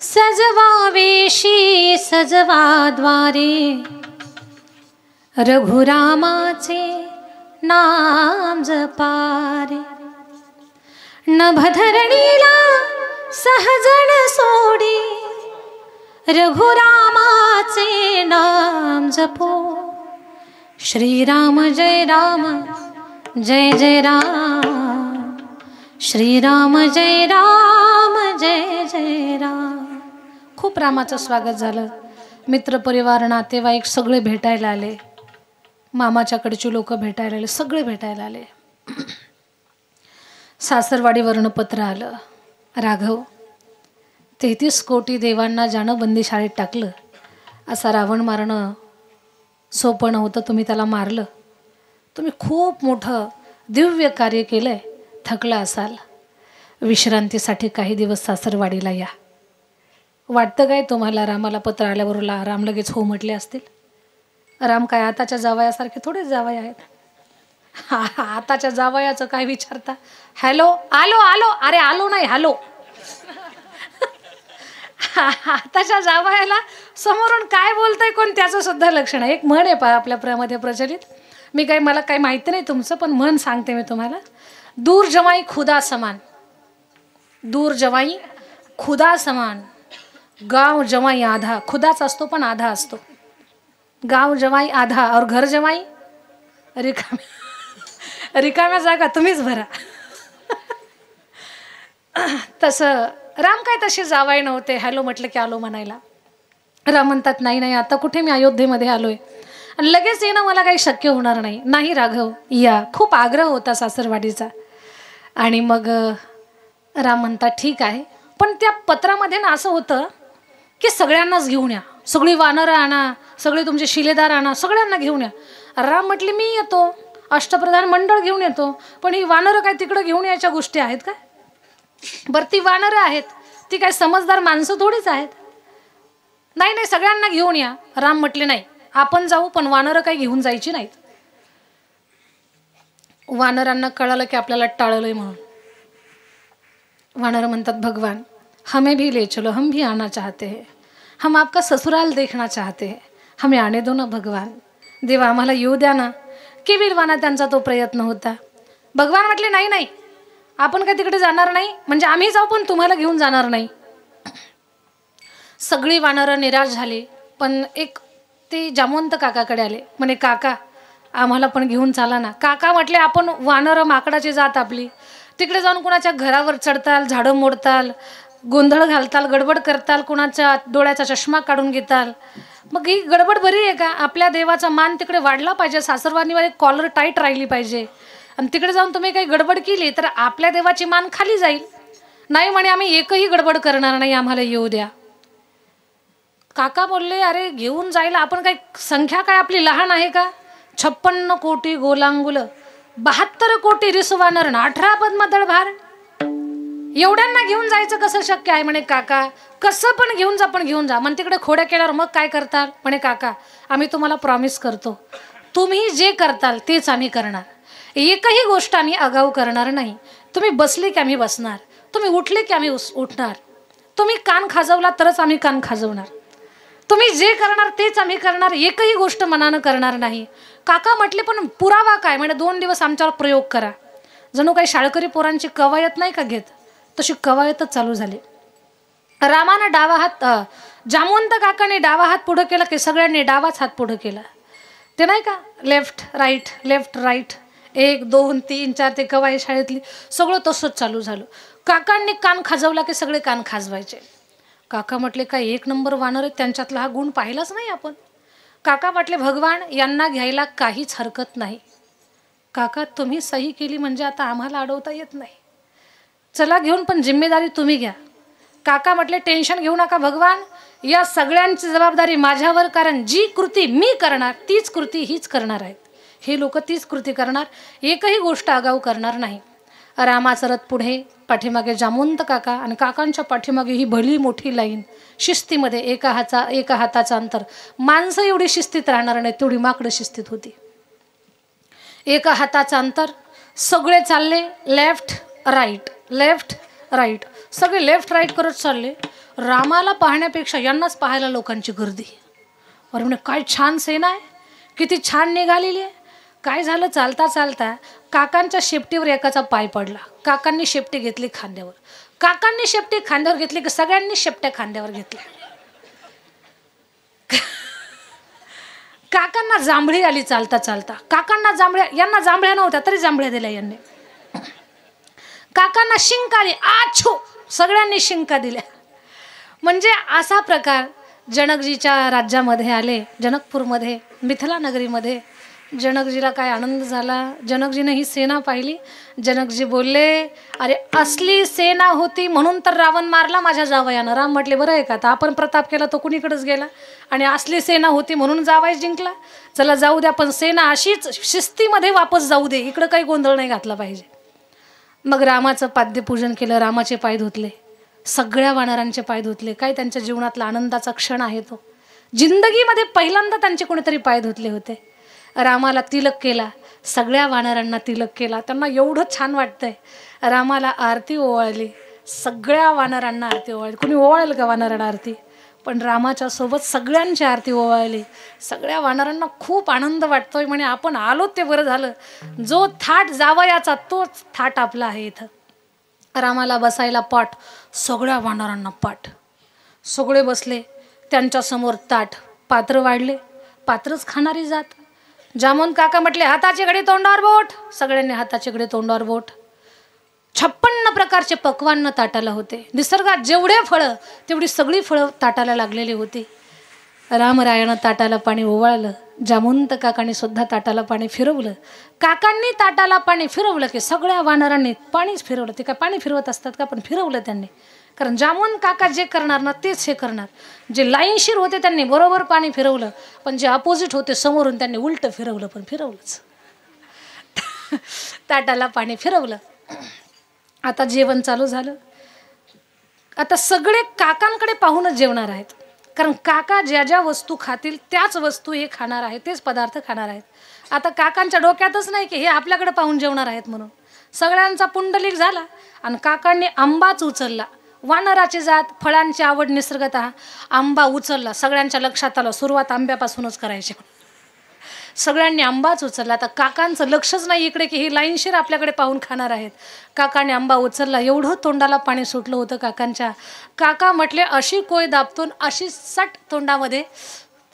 सजवा वेशी सजवा द्वारे रघुरामाचे नाम जपारे. नभधरणीला सहजन सोडी रघुरामाचे नाम जपो. श्रीराम जय राम जय जय राम. श्रीराम जय राम जय जय राम. खूप रामाचं स्वागत झालं. मित्रपरिवार नातेवाईक सगळे भेटायला आले. मामाच्याकडची लोक भेटायला आले, सगळे भेटायला आले. सासरवाडीवरनं पत्र आलं. राघव 33 कोटी देवांना ज्यानं बंदीशाळेत टाकलं, असा रावण मारणं सोपं नव्हतं. तुम्ही त्याला मारलं. तुम्ही खूप मोठं दिव्य कार्य केलंय. थकला असाल, विश्रांतीसाठी काही दिवस सासरवाडीला या. वाटतं काय तुम्हाला रामाला पत्र आल्यावर राम लगेच हो म्हटले असतील? राम काय आताच्या जावयासारखे थोडेच जावया आहेत. आताच्या जावयाचं काय विचारता? हॅलो, आलो आलो. अरे आलो नाही, हॅलो. आताच्या जावयाला समोरून काय बोलतंय कोण त्याचं सुद्धा लक्षण आहे. एक म्हण आहे पहा आपल्यामध्ये प्रचलित. मला काही माहिती नाही तुमचं, पण म्हण सांगते मी तुम्हाला. दूर जवाई खुदा समान. दूर जवाई खुदा समान. गाव जवाई आधा. खुदाच असतो पण आधा असतो. गाव जवाई आधा और घर जवाई रिकाम्या जागा तुम्हीच भरा. तसं राम काय तसे जावाई नव्हते. हॅलो म्हटलं की आलो म्हणायला. राम म्हणतात नाही नाही, आता कुठे मी अयोध्येमध्ये आलोय आणि लगेच येणं मला काही शक्य होणार नाही. नाही राघव या. खूप आग्रह होता सासरवाडीचा. आणि मग राम म्हणतात ठीक आहे, पण त्या पत्रामध्ये ना असं होतं की सगळ्यांनाच घेऊन या. सगळी वानरं आणा, सगळे तुमचे शिलेदार आणा, सगळ्यांना घेऊन या. राम म्हटले मी येतो, अष्टप्रधान मंडळ घेऊन येतो, पण ही वानरं काय तिकडं घेऊन यायच्या गोष्टी आहेत का? बरं ती वानरं आहेत, ती काय समजदार माणसं थोडीच आहेत. नाही नाही सगळ्यांना घेऊन या. राम म्हटले नाही, आपण जाऊ पण वानरं काही घेऊन जायची नाहीत. वानरांना कळालं की आपल्याला टाळलंय म्हणून. वानर म्हणतात भगवान हमें भी ले चलो, हम भी आना चाहते हैं, हम आपका ससुराल देखना चाहते हैं, हमें आने दो ना भगवान. देवा आम्हाला येऊ द्या ना. केविलवाना त्यांचा तो प्रयत्न होता. भगवान म्हटले नाही नाही, आपण काय तिकडे जाणार नाही, म्हणजे आम्ही जाऊ पण तुम्हाला घेऊन जाणार नाही. सगळी वानरं निराश झाली. पण एक ते जामवंत काकाकडे आले. म्हणे काका आम्हाला पण घेऊन चाला ना. काका म्हटले आपण वानरं माकडाची जात आपली, तिकडे जाऊन कुणाच्या घरावर चढताल, झाडं मोडताल, गोंधळ घालताल, गडबड करताल, कुणाच्या डोळ्याचा चष्मा काढून घेताल. मग ही गडबड बरी आहे का? आपल्या देवाचा मान तिकडे वाढला पाहिजे. सासरवाडीवर एक कॉलर टाईट राहिली पाहिजे. आणि तिकडे जाऊन तुम्ही काही गडबड केली तर आपल्या देवाची मान खाली जाईल. नाही म्हणे आम्ही एकही गडबड करणार नाही, आम्हाला येऊ द्या. काका बोलले अरे घेऊन जायला आपण काही संख्या काय आपली लहान आहे का? 56 कोटी गोलांगुल, 72 कोटी रिसवानर, 18 पद्मदळ भार, एवढ्यांना घेऊन जायचं कसं शक्य आहे? म्हणे काका कसं पण घेऊन जा, पण घेऊन जा. मग तिकडे खोड्या केल्यावर मग काय करताल? म्हणे काका आम्ही तुम्हाला प्रॉमिस करतो, तुम्ही जे करताल तेच आम्ही करणार. एकही गोष्ट आम्ही आगाऊ करणार नाही. तुम्ही बसले की आम्ही बसणार, तुम्ही उठले की आम्ही उठणार, तुम्ही कान खाजवला तरच आम्ही कान खाजवणार, तुम्ही जे करणार तेच आम्ही करणार, एकही गोष्ट मनानं करणार नाही. काका म्हटले पण पुरावा काय? म्हणजे 2 दिवस आमच्यावर प्रयोग करा. जणू काही शाळकरी पोरांची कवायत नाही का घेत, तशी कवायतच चालू झाली. रामानं जामवंत काकाने डावा हात पुढं केला की सगळ्यांनी डावाच हात पुढं केला. ते नाही का लेफ्ट राईट 1 2 3 4 ते कवाई शाळेतली सगळं तसंच चालू झालं. काकांनी कान खाजवला की सगळे कान खाजवायचे. काका म्हटले काय 1 नंबर वानर आहेत, त्यांच्यातला हा गुण पाहिलाच नाही आपण. काका म्हटले भगवान यांना घ्यायला काहीच हरकत नाही. काका तुम्ही सही केली म्हणजे आता आम्हाला अडवता येत नाही, चला घेऊन, पण जिम्मेदारी तुम्ही घ्या. काका म्हटले टेन्शन घेऊ नका भगवान, या सगळ्यांची जबाबदारी माझ्यावर, कारण जी कृती मी करणार तीच कृती हीच करणार आहेत. हे लोक तीच कृती करणार, एकही गोष्ट आगाऊ करणार नाही. रामाचा रथ पुढे, पाठीमागे जामवंत काका आणि काकांच्या पाठीमागे ही भली मोठी लाईन शिस्तीमध्ये, एका हाताचा अंतर. माणसं एवढी शिस्तीत राहणार नाही तेवढी माकडं शिस्तीत होती. एका हाताचा अंतर, सगळे चालले लेफ्ट राईट सगळे लेफ्ट राईट करत चालले. रामाला पाहण्यापेक्षा यांनाच पाहायला लोकांची गर्दी. अरे म्हणे काय छान सेना आहे, किती छान निघालेली आहे. काय झालं, चालता चालता काकांच्या शेपटीवर एकाचा पाय पडला. काकांनी शेपटी घेतली खांद्यावर. काकांनी शेपटी खांद्यावर घेतली की सगळ्यांनी शेपट्या खांद्यावर घेतल्या. काकांना जांभळी आली चालता चालता. काकांना जांभळ्या, यांना जांभळ्या नव्हत्या तरी जांभळ्या दिल्या यांनी. काकांना शिंक आली, आछो, सगळ्यांनी शिंका दिल्या. म्हणजे असा प्रकार जनकजीच्या राज्यामध्ये आले. जनकपूरमध्ये, मिथिला नगरीमध्ये जनकजीला काय आनंद झाला. जनकजीने ही सेना पाहिली. जनकजी बोलले अरे असली सेना होती म्हणून तर रावण मारला माझ्या जावयानं. राम म्हटले बरं आहे का, आता आपण प्रताप केला तो कुणीकडेच गेला, आणि असली सेना होती म्हणून जावाय जिंकला. चला जाऊ द्या, पण सेना अशीच शिस्तीमध्ये वापस जाऊ दे, इकडं काही गोंधळ नाही घातला पाहिजे. मग रामाचं पाद्यपूजन केलं, रामाचे पाय धुतले, सगळ्या वानरांचे पाय धुतले. काय त्यांच्या जीवनातला आनंदाचा क्षण आहे तो. जिंदगीमध्ये पहिल्यांदा त्यांचे कोणीतरी पाय धुतले होते. रामाला तिलक केला, सगळ्या वानरांना तिलक केला. त्यांना एवढं छान वाटतंय. रामाला आरती ओवाळली, सगळ्या वानरांना आरती ओवाळली. कुणी ओवाळेल का वानरांना आरती, पण रामाच्या सोबत सगळ्यांची आरती ओवाळली. सगळ्या वानरांना खूप आनंद वाटतोय. म्हणे आपण आलो ते बरं झालं, जो थाट जावयाचा तोच थाट आपला आहे. इथं रामाला बसायला पाठ, सगळ्या वानरांना पाठ. सगळे बसले, त्यांच्यासमोर ताट, पात्र वाढले, पात्रच खाणारी जात. जामवंत काका म्हटले हाताचे घडी तोंडावर बोट. सगळ्यांनी हाताचे घडी तोंडावर बोट. 56 प्रकारचे पक्वान्न ताटाला होते. निसर्गात जेवढे फळं तेवढी सगळी फळं ताटाला लागलेली होती. रामरायानं ताटाला पाणी ओवाळलं. जामवंत काकांनी सुद्धा ताटाला पाणी फिरवलं. काकांनी ताटाला पाणी फिरवलं की सगळ्या वानरांनी पाणीच फिरवलं. ते काय पाणी फिरवत असतात का, पण फिरवलं त्यांनी. कारण जामवंत काका जे करणार ना तेच हे करणार. जे लाईनशीर होते त्यांनी बरोबर पाणी फिरवलं, पण जे अपोजिट होते समोरून त्यांनी उलटं फिरवलं, पण फिरवलंच. ताटाला पाणी फिरवलं. आता जेवण चालू झालं. आता सगळे काकांकडे पाहूनच जेवणार आहेत, कारण काका ज्या ज्या वस्तू खातील त्याच वस्तू हे खाणार आहेत, तेच पदार्थ खाणार आहेत. आता काकांच्या डोक्यातच नाही की हे आपल्याकडे पाहून जेवणार आहेत म्हणून. सगळ्यांचा पुंडलिक झाला आणि काकांनी आंबाच उचलला. वानराची जात, फळांची आवड निसर्गतः, आंबा उचलला. सगळ्यांच्या लक्षात आलं सुरुवात आंब्यापासूनच करायची. सगळ्यांनी आंबाच उचलला. आता काकांचं लक्षच नाही इकडे की ही लाईनशीर आपल्याकडे पाहून खाणार आहेत. काकाने आंबा उचलला. एवढं तोंडाला पाणी सुटलं होतं काकांच्या. काका म्हटले अशी कोय दाबतून अशी सट तोंडामध्ये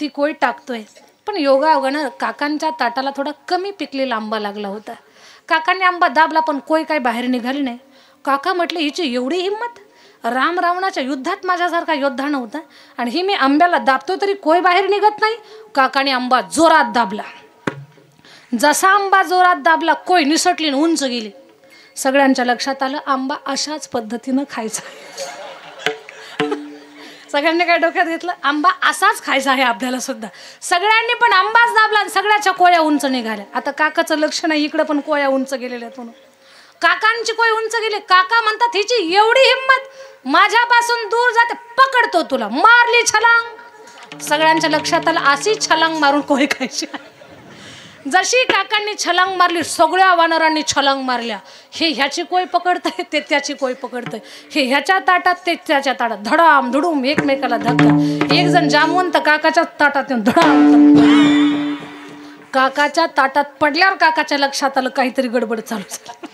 ती कोय टाकतोय. पण योगायोगानं काकांच्या ताटाला थोडा कमी पिकलेला आंबा लागला होता. काकांनी आंबा दाबला पण कोय काही बाहेर निघाली नाही. काका म्हटले हिची एवढी हिंमत, राम रावणाच्या युद्धात माझ्यासारखा योद्धा नव्हता आणि ही मी आंब्याला दाबतो तरी कोय बाहेर निघत नाही. काकाने आंबा जोरात दाबला. जसा आंबा जोरात दाबला कोय निसटली आणि उंच गेली. सगळ्यांच्या लक्षात आलं आंबा अशाच पद्धतीनं खायचा. सगळ्यांनी काय डोक्यात घेतलं, आंबा असाच खायचा आहे आपल्याला सुद्धा. सगळ्यांनी पण आंबाच दाबला आणि सगळ्याच्या कोया उंच निघाल्या. आता काकाचं लक्ष नाही इकडे पण कोया उंच गेलेल्या आहेत म्हणून. काकांची कोय उंच गेली. काका म्हणतात हिची एवढी हिंमत, माझ्यापासून दूर जाते, पकडतो तुला. मारली छलांग. सगळ्यांच्या लक्षात आलं अशी छलांग मारून कोय खायची. जशी काकांनी छलांग मारली सगळ्या वानरांनी छलांग मारल्या. हे ह्याची कोय पकडतंय, ते त्याची कोय पकडतंय. हे ह्याच्या ताटात, ते त्याच्या ताटात. धडाम धुडूम एकमेकाला धक्का. एक जण जामवंत काकाच्या ताटात धडाम. काकाच्या ताटात पडल्यावर काकाच्या लक्षात आलं काहीतरी गडबड चालू झाली.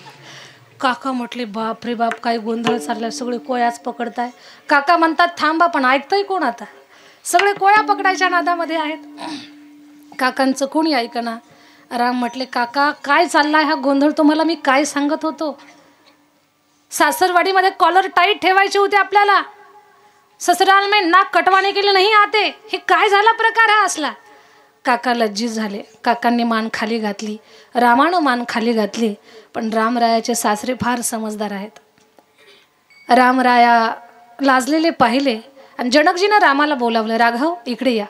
काका म्हटले बाप रे बाप, काय गोंधळ चाललाय, सगळे कोयाच पकडताय. काका म्हणतात थांबा, पण ऐकतंय कोण आता. सगळे कोळ्या पकडायच्या नादामध्ये आहेत. काकांचं कोणी ऐकना. राम म्हटले, काका काय चाललाय हा गोंधळ, तुम्हाला मी काय सांगत होतो. सासरवाडीमध्ये कॉलर टाईट ठेवायचे होते आपल्याला, ससुराल में नाक कटवाने के लिए नहीं आते. हे काय झाला प्रकार हा असला. काका लज्जित झाले. काकांनी मान खाली घातली, रामानं मान खाली घातली. पण रामरायाचे सासरे फार समजदार आहेत. रामराया लाजलेले पाहिले आणि जनकजीनं रामाला बोलावलं, राघव इकडे या.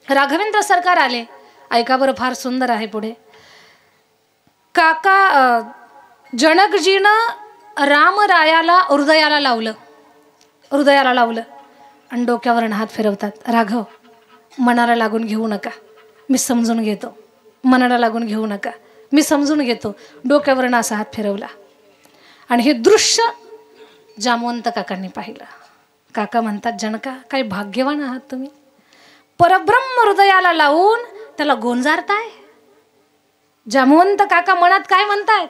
राघवेंद्र सरकार आले. ऐका बरं, फार सुंदर आहे पुढे. काका जनकजीनं रामरायाला हृदयाला लावलं आणि डोक्यावरून हात फिरवतात. राघव मनाला लागून घेऊ नका, मी समजून घेतो. मनाला लागून घेऊ नका, मी समजून घेतो. डोक्यावरून असा हात फिरवला आणि हे दृश्य जामवंत काकांनी पाहिलं. काका म्हणतात, जनका काय भाग्यवान आहात तुम्ही, परब्रह्म हृदयाला लावून त्याला गोंजारताय. जामवंत काका मनात काय म्हणतायत,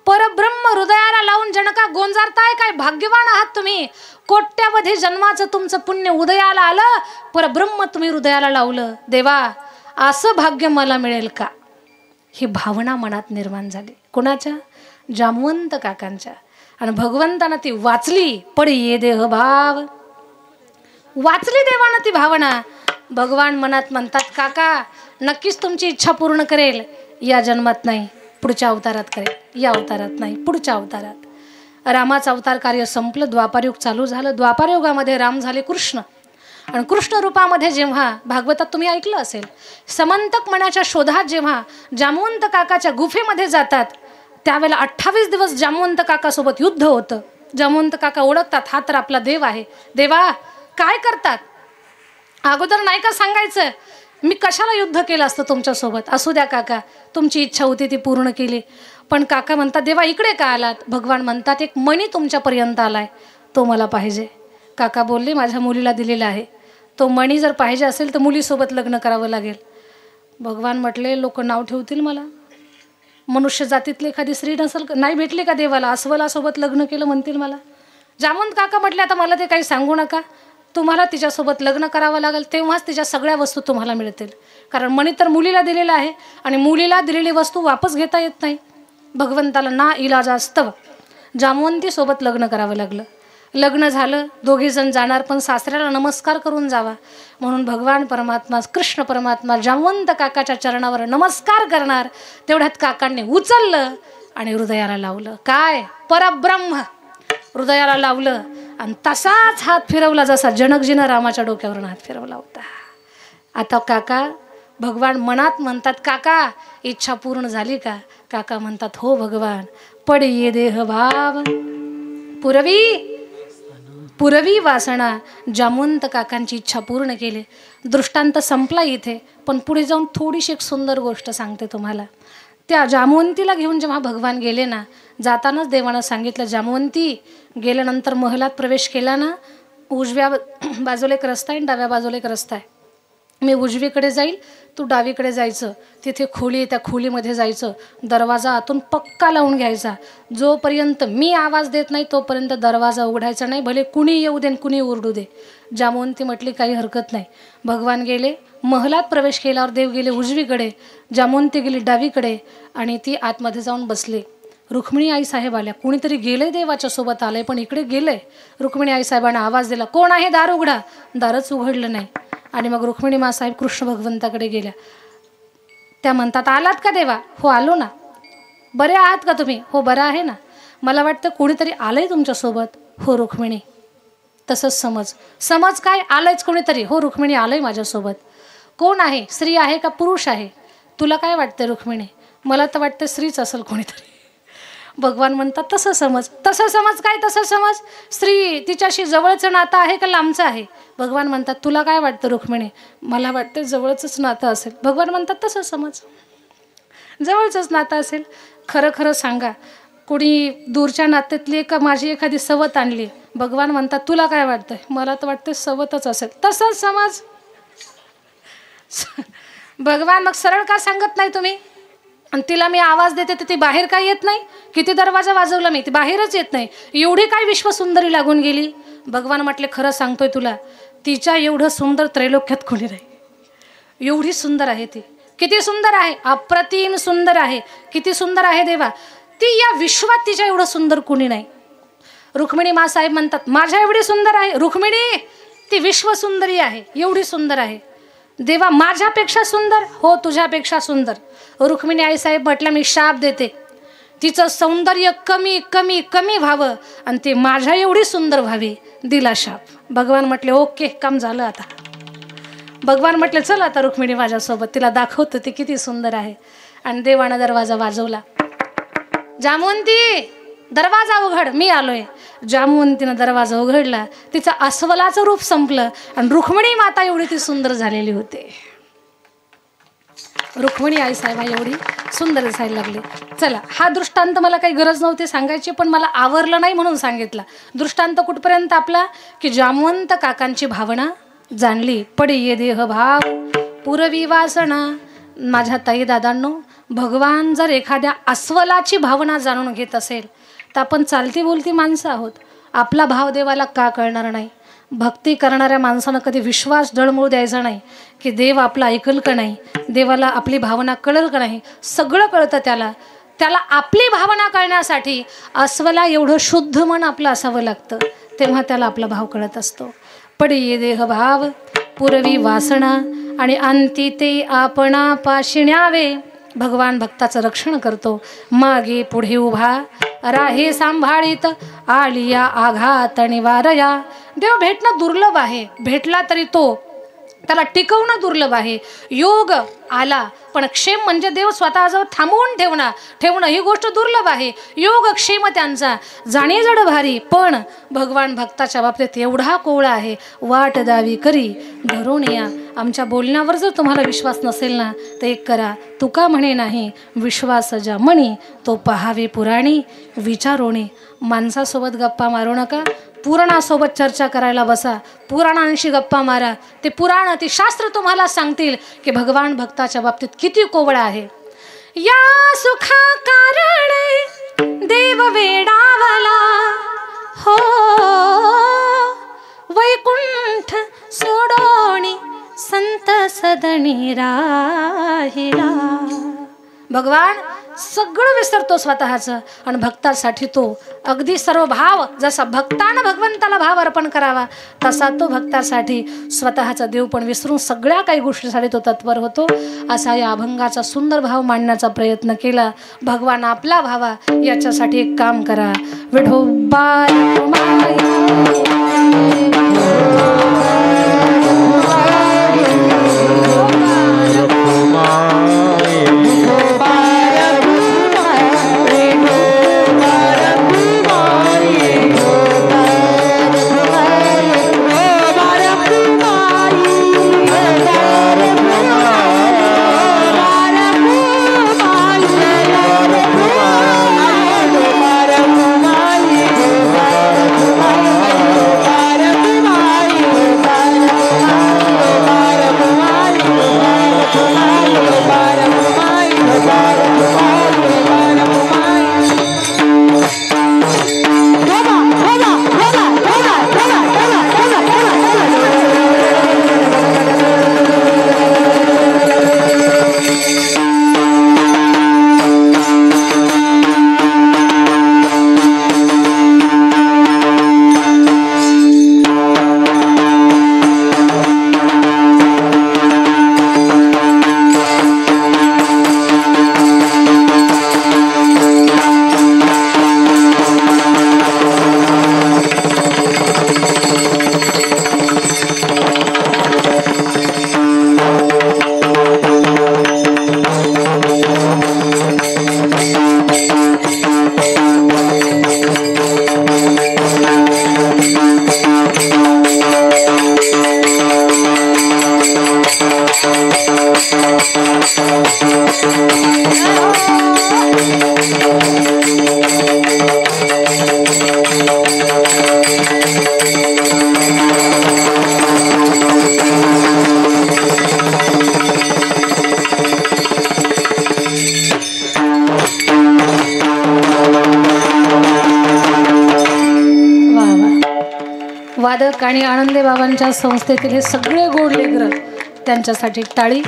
परब्रह्म हृदयाला लावून जनका गोंजारताय, काय भाग्यवान आहात तुम्ही. कोट्यावधी जन्माचं तुमचं पुण्य उदयाला आलं, परब्रह्म तुम्ही हृदयाला लावलं. देवा असं भाग्य मला मिळेल का. ही भावना मनात निर्माण झाली. कोणाच्या, जामवंत काकांच्या. आणि भगवंतानं ती वाचली. पड ये देह भाव, वाचली देवानं ती भावना. भगवान मनात म्हणतात, काका नक्कीच तुमची इच्छा पूर्ण करेल. या जन्मात नाही, पुढच्या अवतारात करेल. या अवतारात नाही, पुढच्या अवतारात. रामाचं अवतार कार्य संपलं. द्वापारयुग चालू झालं. द्वापारयुगामध्ये राम झाले कृष्ण. आणि कृष्ण रूपामध्ये जेव्हा भागवतात तुम्ही ऐकलं असेल, समंतक मनाच्या शोधात जेव्हा जामवंत काकाच्या गुफेमध्ये जातात, त्यावेळेला 28 दिवस जामवंत काकासोबत युद्ध होतं. जामवंत काका ओळखतात, हा तर आपला देव आहे. देवा काय करतात, अगोदर नाही का सांगायचं, मी कशाला युद्ध केलं असतं तुमच्यासोबत. असू द्या काका, तुमची इच्छा होती ती पूर्ण केली. पण काका म्हणतात, देवा इकडे का आलात. भगवान म्हणतात, एक मणी तुमच्यापर्यंत आलाय, तो मला पाहिजे. काका बोलले, माझ्या मुलीला दिलेला आहे. तो मणी जर पाहिजे असेल तर मुलीसोबत लग्न करावं लागेल. भगवान म्हटले, लोक नाव ठेवतील मला. मनुष्य जातीतली एखादी स्त्री नसेल, नाही भेटली का देवाला, अस्वलासोबत लग्न केलं म्हणतील मला. जामवंत काका म्हटले, आता मला ते काही सांगू नका, तुम्हाला तिच्यासोबत लग्न करावं लागेल, तेव्हाच तिच्या सगळ्या वस्तू तुम्हाला मिळतील. कारण मणी तर मुलीला दिलेला आहे आणि मुलीला दिलेली वस्तू वापस घेता येत नाही. भगवंताला ना इलाजास्तव जामवंतीसोबत लग्न करावं लागलं. लग्न झालं, दोघेजण जाणार, पण सासऱ्याला नमस्कार करून जावा म्हणून भगवान परमात्मा, कृष्ण परमात्मा जामवंत काकाच्या चरणावर नमस्कार करणार. तेवढ्यात काकांनी उचललं आणि हृदयाला लावलं. काय, परब्रह्म हृदयाला लावलं आणि तसाच हात फिरवला जसा जनकजीनं रामाच्या डोक्यावरून हात फिरवला होता. आता काका, भगवान मनात म्हणतात, काका इच्छा पूर्ण झाली का. काका म्हणतात, हो भगवान. पड ये देह भाव, पुरवी वासना. जामवंत काकांची इच्छा पूर्ण केली. दृष्टांत संपला इथे, पण पुढे जाऊन थोडीशी एक सुंदर गोष्ट सांगते तुम्हाला. त्या जामवंतीला घेऊन जेव्हा भगवान गेले ना, जातानाच देवानं सांगितलं, जामवंती गेल्यानंतर महलात प्रवेश केला ना, उजव्या बाजूला एक रस्ता आहे आणि डाव्या बाजूला एक रस्ता आहे. मी उजवीकडे जाईल, तू डावीकडे जायचं. तिथे खोली आहे, त्या खोलीमध्ये जायचं. दरवाजा आतून पक्का लावून घ्यायचा. जोपर्यंत मी आवाज देत नाही तोपर्यंत दरवाजा उघडायचा नाही, भले कुणी येऊ दे कुणी ओरडू दे. जामवंती म्हटली, काही हरकत नाही. भगवान गेले. महलात प्रवेश केल्यावर देव गेले उजवीकडे, जामवंती गेली डावीकडे आणि ती आतमध्ये जाऊन बसली. रुक्मिणी आई साहेब आल्या. कुणीतरी गेले देवाच्या सोबत आलंय, पण इकडे गेलंय. रुक्मिणी आई साहेबांना आवाज दिला, कोण आहे, दार उघडा. दारच उघडलं नाही. आणि मग रुक्मिणी मासाहेब कृष्ण भगवंताकडे गेल्या. त्या म्हणतात, आलात का देवा. हो आलो ना. बरे आहात का तुम्ही. हो बरं आहे ना. मला वाटतं कोणीतरी आलंय तुमच्यासोबत. हो रुक्मिणी. तसंच समज काय, आलंयच कोणीतरी. हो रुक्मिणी आलंय माझ्यासोबत. कोण आहे, स्त्री आहे का पुरुष आहे. तुला काय वाटतं रुक्मिणी. मला तर वाटतं स्त्रीच असेल कोणीतरी. भगवान म्हणतात, तसं समज काय, तसं समज. स्त्री तिच्याशी जवळचं नातं आहे का लांबचं आहे. भगवान म्हणतात, तुला काय वाटतं रुक्मिणी. मला वाटतं जवळचंच नातं असेल. भगवान म्हणतात, तसं समज, जवळचंच नातं असेल. खरं खरं सांगा, कोणी दूरच्या नात्यातली का माझी एखादी सवत आणली. भगवान म्हणतात, तुला काय वाटतंय. मला तर वाटतं सवतच असेल. तसंच समज. भगवान मग सरळ का सांगत नाही तुम्ही. आणि तिला मी आवाज देते तर ती बाहेर काय येत नाही. किती दरवाजा वाजवला मी, ती बाहेरच येत नाही. एवढी काय विश्वसुंदरी लागून गेली. भगवान म्हटले, खरं सांगतोय तुला, तिच्या एवढं सुंदर त्रैलोक्यात कोणी नाही. एवढी सुंदर आहे ती. किती सुंदर आहे, अप्रतिम सुंदर आहे. किती सुंदर आहे देवा, ती या विश्वात तिच्या एवढं सुंदर कोणी नाही. रुक्मिणी मासाहेब म्हणतात माझ्या एवढी सुंदर आहे रुक्मिणी, ती विश्वसुंदरी आहे, एवढी सुंदर आहे. देवा माझ्यापेक्षा सुंदर, हो तुझ्यापेक्षा सुंदर. रुक्मिणी आईसाहेब म्हटलं मी शाप देते, तिचं सौंदर्य कमी कमी कमी व्हावं आणि ते माझ्या एवढी सुंदर व्हावी. दिला शाप. भगवान म्हटले ओके काम झालं आता. भगवान म्हटले चल आता रुक्मिणी माझ्यासोबत, तिला दाखवतं ती किती सुंदर आहे. आणि देवानं दरवाजा वाजवला. जामवंती दरवाजा उघड, मी आलोय. जामवंतीनं दरवाजा उघडला. तिचं अस्वलाचं रूप संपलं आणि रुक्मिणी माता एवढी ती सुंदर झालेली होते. रुक्मिणी आई साहेबा एवढी सुंदर दिसायला लागली. चला हा दृष्टांत मला काही गरज नव्हती सांगायची, पण मला आवरलं नाही म्हणून सांगितला. दृष्टांत कुठपर्यंत आपला की जामवंत काकांची भावना जाणली. पडी ये देह भाव पुरवी वासना. माझ्या ताई दादांनो, भगवान जर एखाद्या अस्वलाची भावना जाणून घेत असेल तर आपण चालती बोलती माणसं आहोत. आपला भाव देवाला का कळणार नाही. भक्ती करणाऱ्या माणसानं कधी विश्वास डळमळू द्यायचा नाही की देव आपला ऐकल का नाही, देवाला आपली भावना कळेल का नाही. सगळं कळतं त्याला. त्याला आपली भावना कळण्यासाठी अस्वला एवढं शुद्ध मन आपलं असावं लागतं, तेव्हा त्याला आपला भाव कळत असतो. पडी ये देह भाव पुरवी वासना आणि अंती ते आपणा पाशिण्यावे. भगवान भक्ताचं रक्षण करतो. मागे पुढे उभा राहे सांभाळीत आलिया आघात निवारया. देव भेटणं दुर्लभ आहे, भेटला तरी तो त्याला टिकवणं दुर्लभ आहे. योग आला पण क्षेम म्हणजे देव स्वतःजवळ थांबवून ठेवणं ही गोष्ट दुर्लभ आहे. योग क्षेम त्यांचा जाणे जड भारी, पण भगवान भक्ताच्या बाबतीत एवढा कोवळा आहे. वाट दावी करी धरून या. आमच्या बोलण्यावर जर तुम्हाला विश्वास नसेल ना तर एक करा. तुका म्हणे नाही विश्वास ज्या मणी, तो पहावे पुराणी विचारोणे. माणसासोबत गप्पा मारू नका, पुराणासोबत चर्चा करायला बसा. पुराणांशी गप्पा मारा. ते पुराण ते शास्त्र तुम्हाला सांगतील की भगवान भक्ताच्या बाबतीत किती कोवळा आहे. या सुखा कारण देव वेडावला हो, वैकुंठ सोडोणी संत सदनी राहिला. भगवान सगळं विसरतो स्वतःचं आणि भक्तासाठी तो अगदी सर्व भाव. जसा भक्तानं भगवंताला भाव अर्पण करावा तसा तो भक्तासाठी स्वतःचा देव पण विसरून सगळ्या काही गोष्टीसाठी तो तत्पर होतो. असा या अभंगाचा सुंदर भाव मांडण्याचा प्रयत्न केला. भगवान आपला भावा याच्यासाठी एक काम करा. विठोबा मालक आणि आनंदे बाबांच्या संस्थेतील हे सगळे गोड लेकरं, त्यांच्यासाठी टाळी.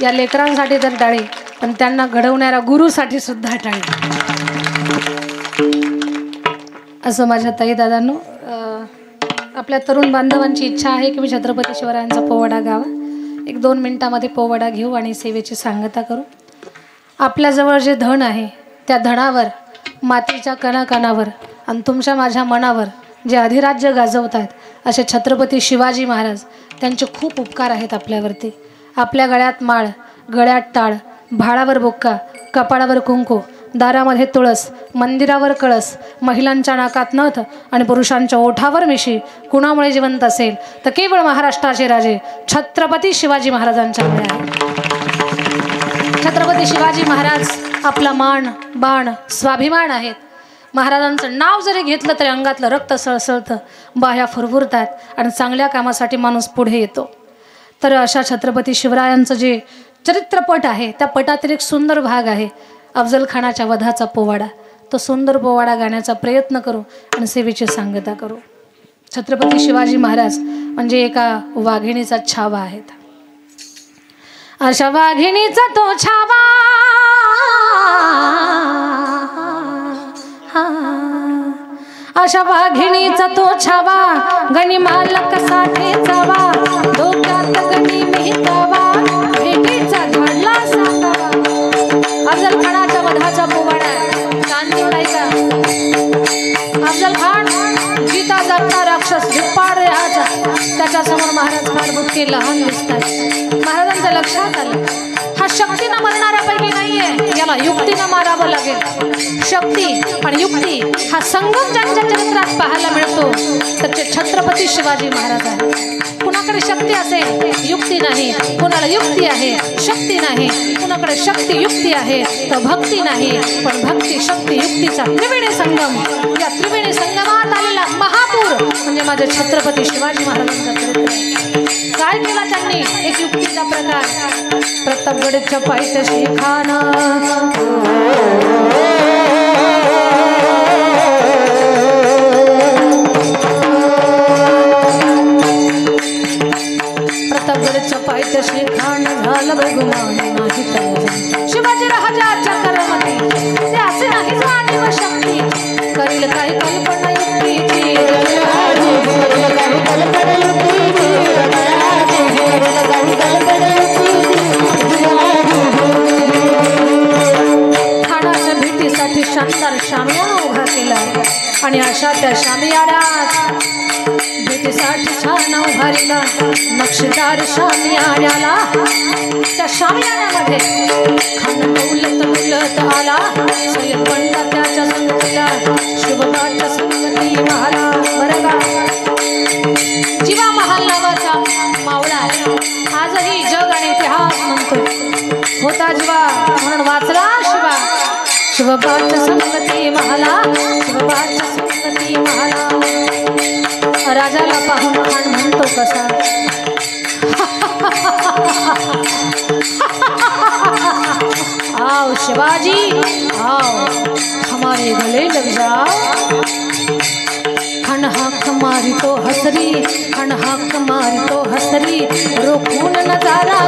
या लेकरांसाठी तर टाळी, पण त्यांना घडवणाऱ्या गुरुसाठी सुद्धा टाळी. असं माझ्या ताई दादांनो, आपल्या तरुण बांधवांची इच्छा आहे की मी छत्रपती शिवरायांचा पोवाडा गावा. 1-2 मिनिटामध्ये पोवाडा घेऊ आणि सेवेची सांगता करू. आपल्याजवळ जे धन आहे त्या धनावर, मातीच्या कणाकणावर आणि तुमच्या माझ्या मनावर जे अधिराज्य गाजवतात असे छत्रपती शिवाजी महाराज, त्यांचे खूप उपकार आहेत आपल्यावरती. आपल्या गळ्यात माळ, गळ्यात टाळ, भाळावर बुक्का, कपाळावर कुंकू, दारामध्ये तुळस, मंदिरावर कळस, महिलांच्या नाकात नथ आणि पुरुषांच्या ओठावर मिशी कुणामुळे जिवंत असेल तर केवळ महाराष्ट्राचे राजे छत्रपती शिवाजी महाराजांच्यामुळे आहे. छत्रपती शिवाजी महाराज आपला मान, बाण, स्वाभिमान आहेत. महाराजांचं नाव जरी घेतलं तरी अंगातलं रक्त सळसळतं, बाह्या फुरफुरतात आणि चांगल्या कामासाठी माणूस पुढे येतो. तर अशा छत्रपती शिवरायांचं जे चरित्रपट आहे त्या पटातील एक सुंदर भाग आहे अफजल खानाच्या वधाचा पोवाडा. तो सुंदर पोवाडा गाण्याचा प्रयत्न करू आणि सेवेची सांगता करू. छत्रपती शिवाजी महाराज म्हणजे एका वाघिणीचा छावा आहेत. अशा वाघिणीचा तो छावा, अशा वाघिणीचा तो छावा, गणी मालक साथे जावा, डोक्यात गणी मिहितावा, भेटीचा घडला सातावा. अफजल खानाच्या वधाचा पोवाडा कान जोडायचा. अफजल खान गीता जपता राक्षस धिप्पाड राहायचा, त्याच्यासमोर महाराज फार बुटके लहान दिसतात. महाराजांच्या लक्षात आलं हा शक्तीनं मरणाऱ्यापैकी नाहीये, याला युक्तीनं मारावं लागेल. शक्ती आणि युक्ती हा संगम ज्यांच्या चरित्रात पाहायला मिळतो तर ते छत्रपती शिवाजी महाराज आहे. कुणाकडे शक्ती असेल युक्ती नाही, कुणाला युक्ती आहे शक्ती नाही, कुणाकडे शक्ती युक्ती आहे तर भक्ती नाही, पण भक्ती शक्ती युक्तीचा त्रिवेणी संगम. या त्रिवेणी संगमात आलेला महापूर म्हणजे माझे छत्रपती शिवाजी महाराजांचा चरित्र. काय केला त्यांनी? एक युक्तीचा प्रकार. प्रतापगडच्या पायथ्याशी खाना, प्रतापगडच्या पायथ्याशी खान झालं बेगुमान नाही तर शिवाजी राजाच्या करमती ते असे नाही जाणीव शक्ती करील काही कल्पना युक्तीची. खानाच्या भेटीसाठी शानदार शामियाना उभा केला आणि अशा त्या शामियानात भेटीसाठी छान उभारीला नक्षीदार शामियानाला. त्या शामियानामध्ये खान डौलत आला, सय्यद पंडा त्याच्या संगतीला, शिवबाच्या संगती महाला. बरं का, जीवा महाल नावाचा मावळा आजही जग आणि इतिहास म्हणतो. होता जीवा म्हणून वाचला शिवा. शिवबाच्या संगती महाला, शिवबाच्या संगती महाला. राजाला पाहून खान म्हणतो कसा, आओ शिवाजी आओ हमारे गले लग जाओ. खन हाक मारी तो हसरी, खन हाक मारी तो हसरी, रोखून नजारा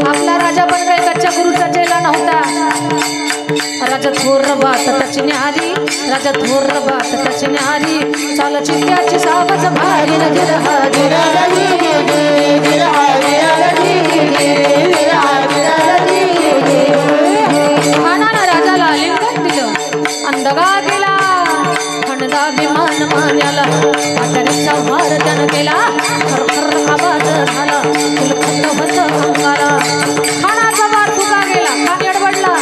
आपला राजा पण काही कच्च्या गुरुचा चेला नव्हता. राजा थोर बात त्याची न्यारी, राजा थोर बात त्याची न्यारी, चालची त्याची सावज भारी खानानं राजाला आलिंगन दिलं, अंधगा केला खणदा विमान मान्याला, पाटरीचा भार त्यानं केला, खरखर आवाज झाला, तुलखत होत अंगाला. खानाचा बार फुका गेला, कान एडवडला.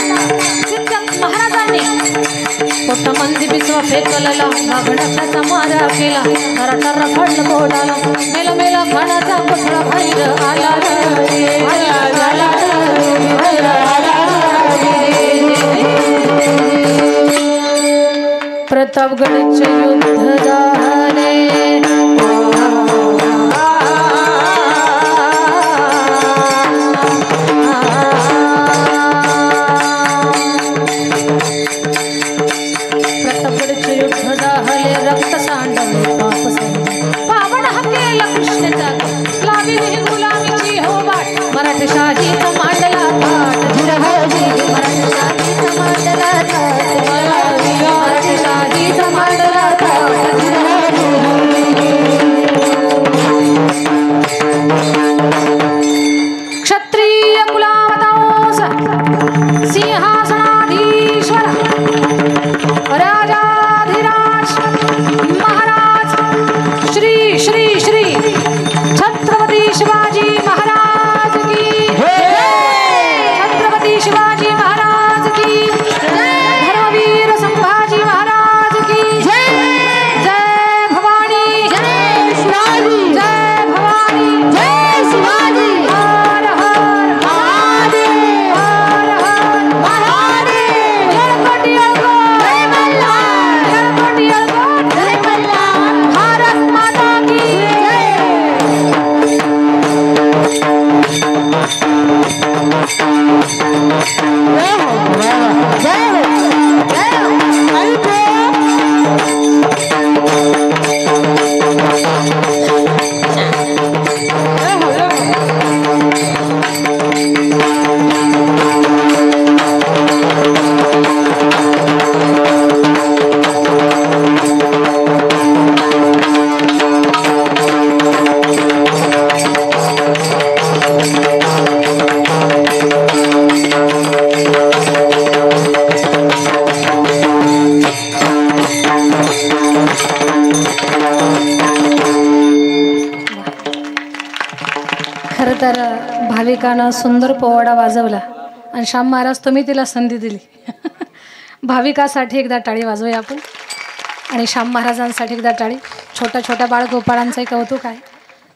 तितक्यात महाराजांनी पोटामंदी बिचवा फेकलेला, मागण्याचा मारा केला, टरा खडलं बोटाला, मेला मेला खानाचा कोथळा बाहेर आला. प्रतापगडचे युद्ध झाले, गंगेचे युद्ध जाहले रक्त सांडले पाप संगे पावन हकेल कृष्णचा लावी ही गुलामीची हो बाट मराठशाहीचा मांडला थाट जिरहजी मराठशाहीचा मांडला थाट मराठशाहीचा मांडला थाट क्षत्रिय कुलावतांस सिंहासनाधीश्वर राजाधिराज महाराज श्री श्री श्री छत्रपती शिवाजी महाराज की छत्रपती शिवाजी महाराज की धर्मवीर संभाजी महाराज की जय भवानी जय शिवाजी जय भवानी जय शिवाजी हर हर महादेव हर हर महादेव जळकोटी जळकोट जय मल्हार जळकोटी जळकोट जय मल्हार भारत माता की खरं तर भाविकानं सुंदर पोवाडा वाजवला आणि श्याम महाराज तुम्ही तिला संधी दिली. भाविकासाठी एकदा टाळी वाजवूया आपण आणि श्याम महाराजांसाठी एकदा टाळी. छोट्या छोट्या बाळगोपाळांचंही कौतुक आहे.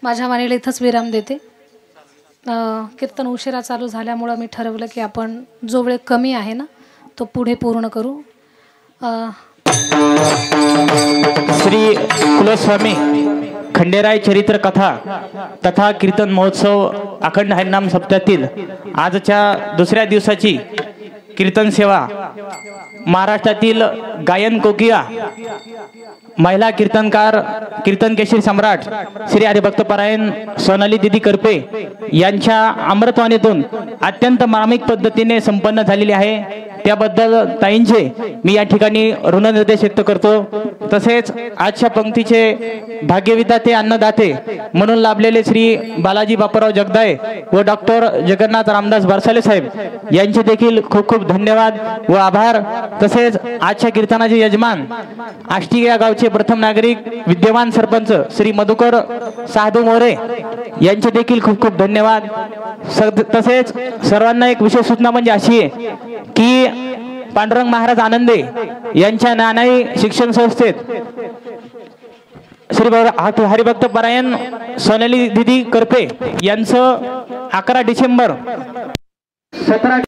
माझ्या वाणीला इथंच विराम देते. कीर्तन उशिरा चालू झाल्यामुळं मी ठरवलं की आपण जो वेळ कमी आहे ना तो पुढे पूर्ण करू. श्री कुलस्वामी खंडेराय चरित्र कथा तथा कीर्तन महोत्सव अखंड हरिनाम सप्ताहातील आजच्या दुसऱ्या दिवसाची कीर्तन सेवा महाराष्ट्रातील गायन कोकिया महिला कीर्तनकार कीर्तन केशरी सम्राट श्री हरिभक्तपरायण सोनाली दिदी करपे यांच्या अमृतवाणीतून अत्यंत मार्मिक पद्धतीने संपन्न झालेली आहे. त्याबद्दल ताईंचे मी या ठिकाणी ऋणनिर्देश व्यक्त करतो. तसेच आजच्या पंक्तीचे भाग्यविधाते अन्नदाते म्हणून लाभलेले श्री बालाजी बापूराव जगदाळे व डॉक्टर जगन्नाथ रामदास बरसाले साहेब यांचे देखील खूप खूप धन्यवाद व आभार. तसेच आजच्या कीर्तनाचे यजमान आष्टी या गावचे प्रथम नागरिक विद्यमान सरपंच श्री मधुकर साधू मोरे यांचे देखील खूप खूप धन्यवाद. तसेच सर्वांना एक विशेष सूचना म्हणजे अशी आहे की पांडुरंग महाराज आनंदे यांच्या नानाई शिक्षण संस्थेत श्री हरिभक्तपरायण सोनाली दिदी करपे यांचं 11 डिसेंबर 17